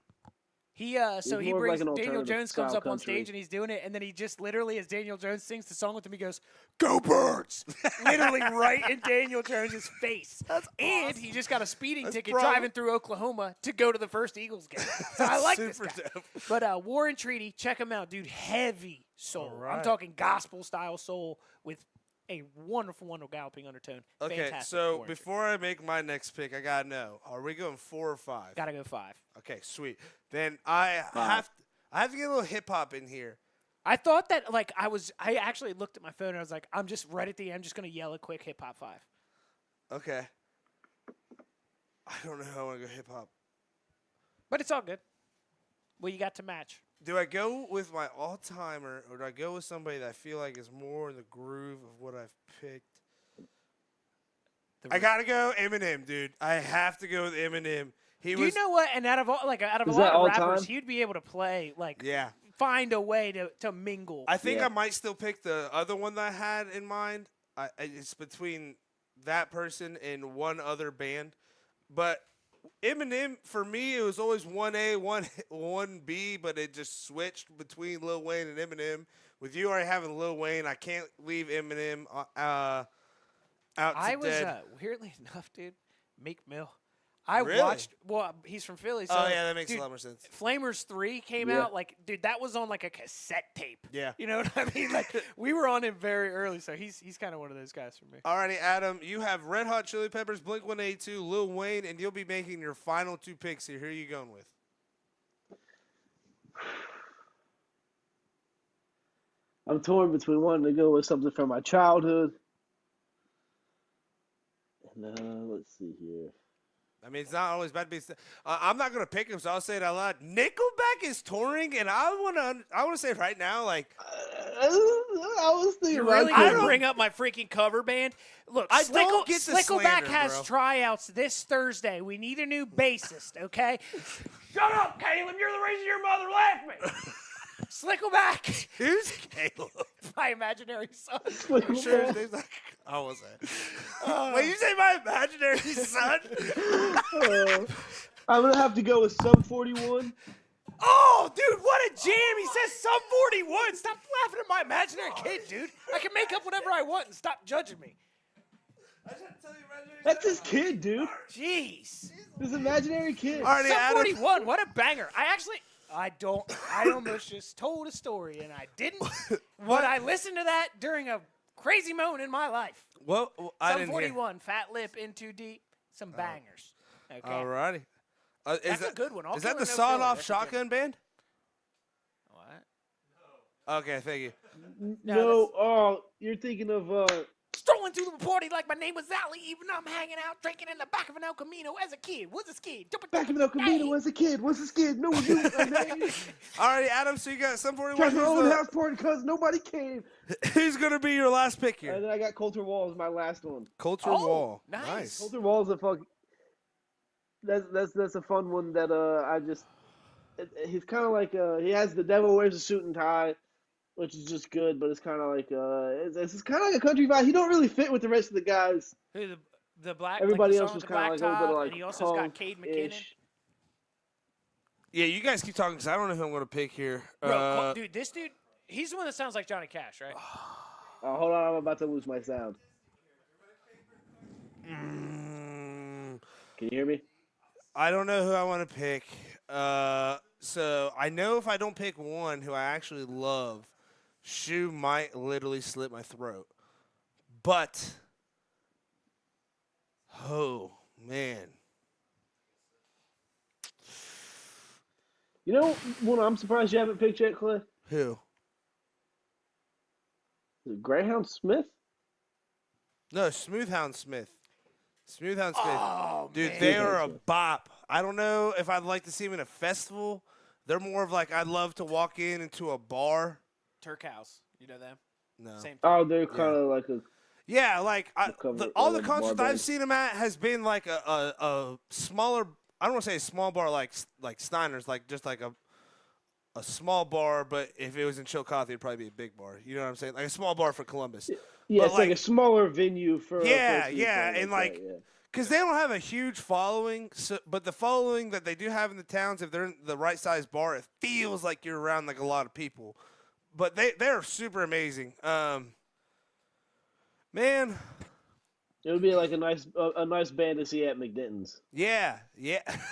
He He's he more of brings like an Daniel alternative Jones comes style up on country. stage and he's doing it, and then he just literally, as Daniel Jones sings the song with him, he goes, "Go Birds!" literally right in Daniel Jones' face. And he just got a speeding ticket driving through Oklahoma to go to the first Eagles game. So I like this guy. Dope. But War and Treaty, check him out, dude. Heavy soul. All right. I'm talking gospel style soul with a wonderful, wonderful galloping undertone. Okay, Fantastic so War and Treaty. before I make my next pick, I gotta know: are we going 4 or 5? Gotta go 5. Okay, sweet. Then I have to get a little hip hop in here. I thought that, like, I actually looked at my phone and I was like, I'm just right at the end, I'm just going to yell a quick hip hop 5. Okay. I don't know how I want to go hip hop. But it's all good. Well, you got to match. Do I go with my all timer or do I go with somebody that I feel like is more in the groove of what I've picked? I gotta go Eminem, dude. I have to go with Eminem. Do you know what? And out of a Is lot that of all rappers, time? he'd be able to play, like, Yeah. find a way to mingle. I think Yeah. I might still pick the other one that I had in mind. It's between that person and one other band. But Eminem, for me, it was always 1A, 1B, but it just switched between Lil Wayne and Eminem. With you already having Lil Wayne, I can't leave Eminem out to dead. Weirdly enough, dude, Meek Mill. I Really? watched, well, he's from Philly. So, Oh, yeah, that makes dude, a lot more sense. Flamers 3 came Yeah. out, like, dude, that was on, like, a cassette tape. Yeah. You know what I mean? Like, we were on him very early, so he's kind of one of those guys for me. Alrighty, Adam, you have Red Hot Chili Peppers, Blink-182, Lil Wayne, and you'll be making your final 2 picks here. Who are you going with? I'm torn between wanting to go with something from my childhood. And let's see here. I mean, it's not always bad to be. I'm not gonna pick him, so I'll say it out loud. Nickelback is touring, and I wanna say right now, like I was thinking You're about really putting- going to bring up my freaking cover band? Look, I don't get the Slickleback slander, has bro. tryouts this Thursday. We need a new bassist, okay? Shut up, Caleb. You're the reason your mother left me. Slickleback, who's Caleb? my imaginary son. I'm sure his name's like I was that. Wait, you say my imaginary son? I'm gonna have to go with Sum 41. Oh, dude, what a jam. He says Sum 41. Stop laughing at my imaginary kid, dude. I can make up whatever I want and stop judging me. That's his kid, dude. Jeez. His imaginary kid. Alrighty, Sum Adam. 41, what a banger. I almost just told a story and I didn't. But I listened to that during a crazy moment in my life. Well, I Sum didn't hear. 41, Fat Lip, In Too Deep, some bangers. Okay. Alrighty. That's a good one. All Is that killer, the no Sawed filler. Off That's a good Shotgun Band? What? Okay, thank you. No, oh, you're thinking of Strolling through the party like my name was Ali, even though I'm hanging out drinking in the back of an El Camino as a kid. Was a skid. back in El Camino as a kid. Was a kid. No one knew my name. Alrighty, Adam. So you got some 41. Tried my own house party because nobody came. Who's gonna be your last pick And here? then I got Coulter Wall as my last one. Coulter Oh, Wall. nice. Coulter Wall's a fuck. That's a fun one that he's kind of like he has the devil wears a suit and tie, which is just good, but it's kind of like it's kind of like a country vibe. He don't really fit with the rest of the guys. Who the black? Everybody like the else song was with the kind of black like a little bit top, of like and he also got Cade McKinnon. punk-ish. Yeah, you guys keep talking because I don't know who I'm gonna pick here. Bro, dude, this dude, he's the one that sounds like Johnny Cash, right? Hold on, I'm about to lose my sound. Can you hear me? I don't know who I want to pick. So I know if I don't pick one who I actually love, Shoe might literally slit my throat. But, oh, man. You know what I'm surprised you haven't picked yet, Clay? Who? Is it Greyhound Smith? No, Smoothhound Smith. Smoothhound Smith. Oh, Dude, man. they are a bop. I don't know if I'd like to see them in a festival. They're more of like I'd love to walk into a bar. Turk House, you know them? No. Same thing. Oh, they're kind of like a. Yeah, like all the bar concerts I've band. seen them at has been like a smaller. I don't want to say a small bar like Steiner's, like just like a small bar, but if it was in Chillicothe, it'd probably be a big bar. You know what I'm saying? Like a small bar for Columbus. Yeah, But it's like a smaller venue for yeah, a yeah, and like that, yeah. because they don't have a huge following, but the following that they do have in the towns, if they're in the right size bar, it feels like you're around like a lot of people. But they're super amazing. Man, It would be like a nice band to see at McDenton's. yeah.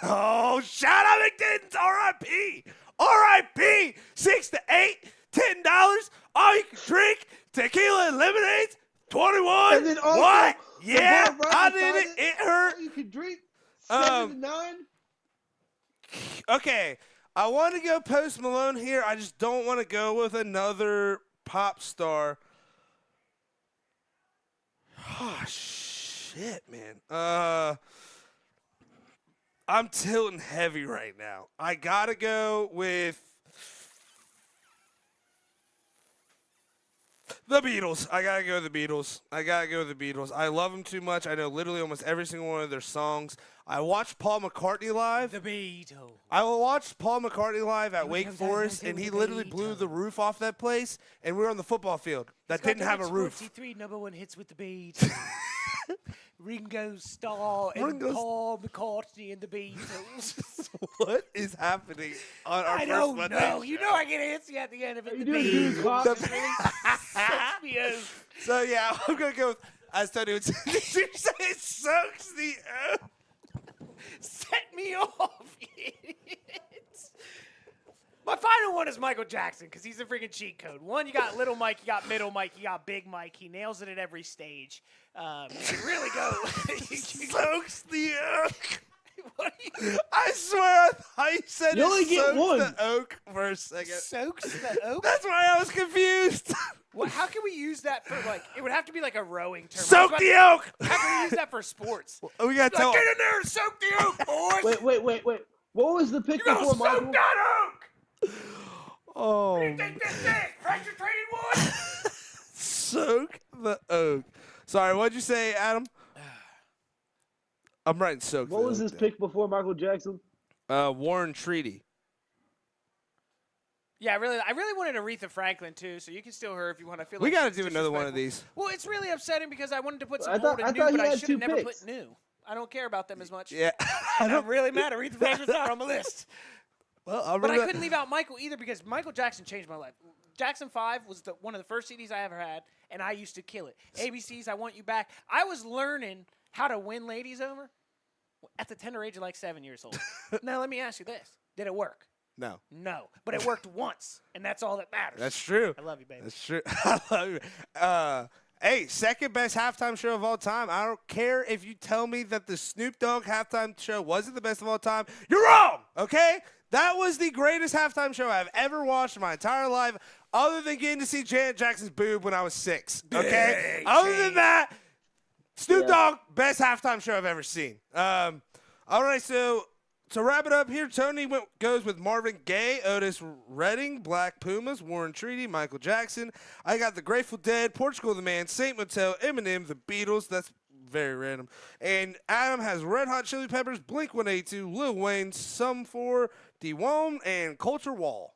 Oh, shout out McDonald's, R.I.P. R.I.P. 6 to 8, $10. All you can drink, tequila and lemonades, 21. And then also, what? the Yeah, bar right I beside did it. It hurt. all you could drink 7 to 9. Okay, I want to go Post Malone here. I just don't want to go with another pop star. Oh, shit, man. I'm tilting heavy right now. I got to go with the Beatles. I got to go with the Beatles. I love them too much. I know literally almost every single one of their songs. I watched Paul McCartney live. The Beatles. I watched Paul McCartney live at Wake Forest, and he literally blew the roof off that place, and we were on the football field that didn't have a roof. 23 number one hits with the Beatles. Ringo Starr and Paul McCartney and the Beatles. What is happening on our I first don't Monday know. show? You know I get antsy at the end of it. Are you The doing Beatles. Dude Cox? Sets me over. So, yeah, I'm going to go with, as Tony would say, did you say it soaks the earth? Set me off, you idiots. My final one is Michael Jackson because he's a freaking cheat code. One, you got little Mike, you got middle Mike, you got big Mike. He nails it at every stage. You can really go. Soaks the oak. What do you I swear I thought you said You only it get soaks one. the oak for a second. soaks the oak? That's why I was confused. What, how can we use that for, like, it would have to be like a rowing term. Soak the oak. How can we use that for sports? We got to Like, tell. get in there and soak the oak, boys. Wait. What was the pick You gonna before soak Michael? that oak. Oh, Think this is pressure treated wood? soak the oak. Sorry, what'd you say, Adam? I'm writing soak. What the was oak his down. pick before Michael Jackson? Warren Treaty. Yeah, I really wanted Aretha Franklin too, so you can still her if you want. I feel We like got it's to do another one of disrespectful. these. Well, it's really upsetting because I wanted to put some I thought- old and I new, thought but he I had should have two never picks. put new. I don't care about them as much. Yeah. And I'm really mad Aretha Franklin's not on my list. Well, But I couldn't leave out Michael either because Michael Jackson changed my life. Jackson 5 was one of the first CDs I ever had, and I used to kill it. ABC's I Want You Back. I was learning how to win ladies over at the tender age of like 7 years old. Now, let me ask you this. Did it work? No. No. But it worked once, and that's all that matters. That's true. I love you, baby. That's true. I love you. Hey, second best halftime show of all time. I don't care if you tell me that the Snoop Dogg halftime show wasn't the best of all time. You're wrong, okay? That was the greatest halftime show I've ever watched in my entire life, other than getting to see Janet Jackson's boob when I was 6, okay? Other than that, Snoop Dogg, best halftime show I've ever seen. All right, so to wrap it up here, Tony goes with Marvin Gaye, Otis Redding, Black Pumas, Warren Treaty, Michael Jackson. I got the Grateful Dead, Portugal the Man, Saint Motel, Eminem, the Beatles. That's very random. And Adam has Red Hot Chili Peppers, Blink-182, Lil Wayne, Sum 4, D-Wone, and Culture Wall.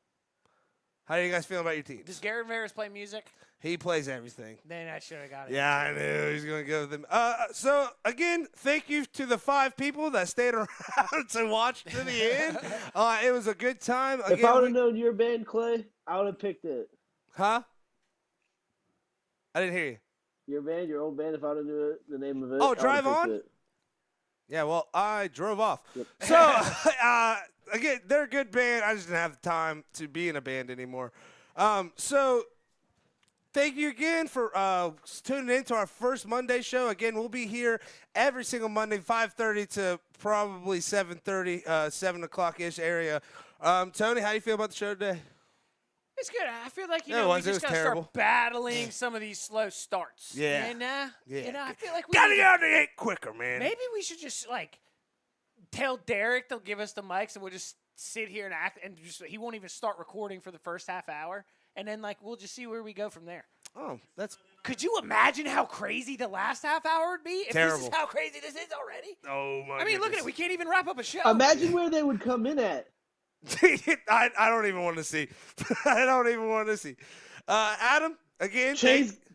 How do you guys feel about your teams? Does Gary Veras play music? He plays everything. Then I should have got it. Yeah, I knew he was going to go with them. So, again, thank you to the 5 people that stayed around to watch to the end. It was a good time. Again, If I would have known your band, Clay, I would have picked it. Huh? I didn't hear you. Your band, your old band, if I would have knew the name of it. Oh, I would've Drive picked On? it. Yeah, well, I drove off. Yep. So, again, they're a good band. I just didn't have the time to be in a band anymore. So, thank you again for tuning in to our first Monday show. Again, we'll be here every single Monday, 5:30 to probably 7:30, 7 o'clock-ish area. Tony, how do you feel about the show today? It's good. I feel like, Yeah, we it was just got to terrible. start battling some of these slow starts. Yeah. And, Yeah. I feel like we Gotta need get to- out of the gate quicker, man. maybe we should just, like, tell Derek they'll give us the mics and we'll just sit here and act, and just he won't even start recording for the first half hour. And then, like, we'll just see where we go from there. Oh, that's Could you imagine how crazy the last half hour would be? If this Terrible. is how crazy this is already? oh my. I mean, look at it. We can't even wrap up a show. Imagine where they would come in at. I don't even want to see. I don't even want to see. Adam, again.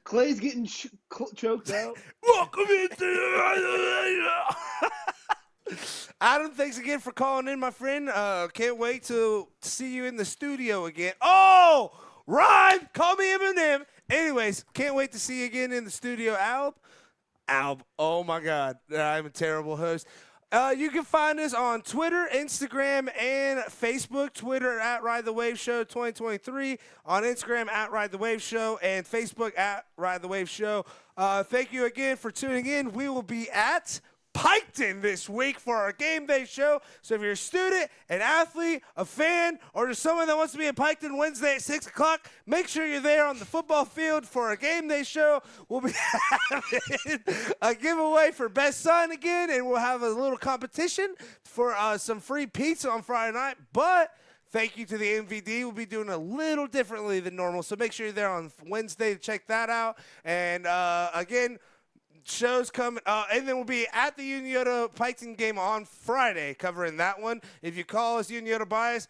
Clay's getting choked out. Welcome into Adam, thanks again for calling in, my friend. Can't wait to see you in the studio again. Oh, Ryan, call me Eminem. Anyways, can't wait to see you again in the studio. Alb. Oh, my God. I'm a terrible host. You can find us on Twitter, Instagram, and Facebook. Twitter at Ride the Wave Show 2023. On Instagram at Ride the Wave Show and Facebook at Ride the Wave Show. Thank you again for tuning in. We will be at Piketon this week for our game day show. So if you're a student, an athlete, a fan, or just someone that wants to be in Piketon Wednesday at 6 o'clock, make sure you're there on the football field for our game day show. We'll be having a giveaway for Best Son again, and we'll have a little competition for some free pizza on Friday night. But thank you to the MVD. We'll be doing a little differently than normal. So make sure you're there on Wednesday to check that out. And again, shows coming, and then we'll be at the Unioto Piketon game on Friday covering that one. If you call us Unioto bias,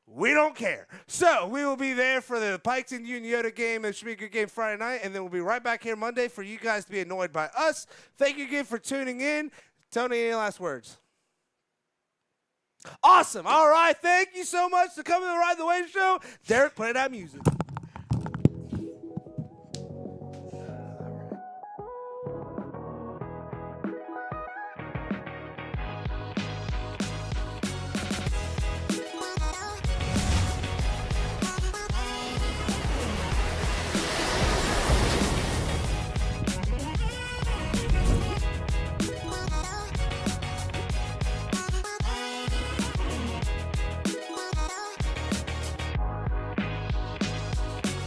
we don't care. So we will be there for the Piketon Unioto game. It should be a good game Friday night, and then we'll be right back here Monday for you guys to be annoyed by us. Thank you again for tuning in. Tony, any last words? Awesome. All right. Thank you so much for coming to the Ride the Wave show. Derek, play that music.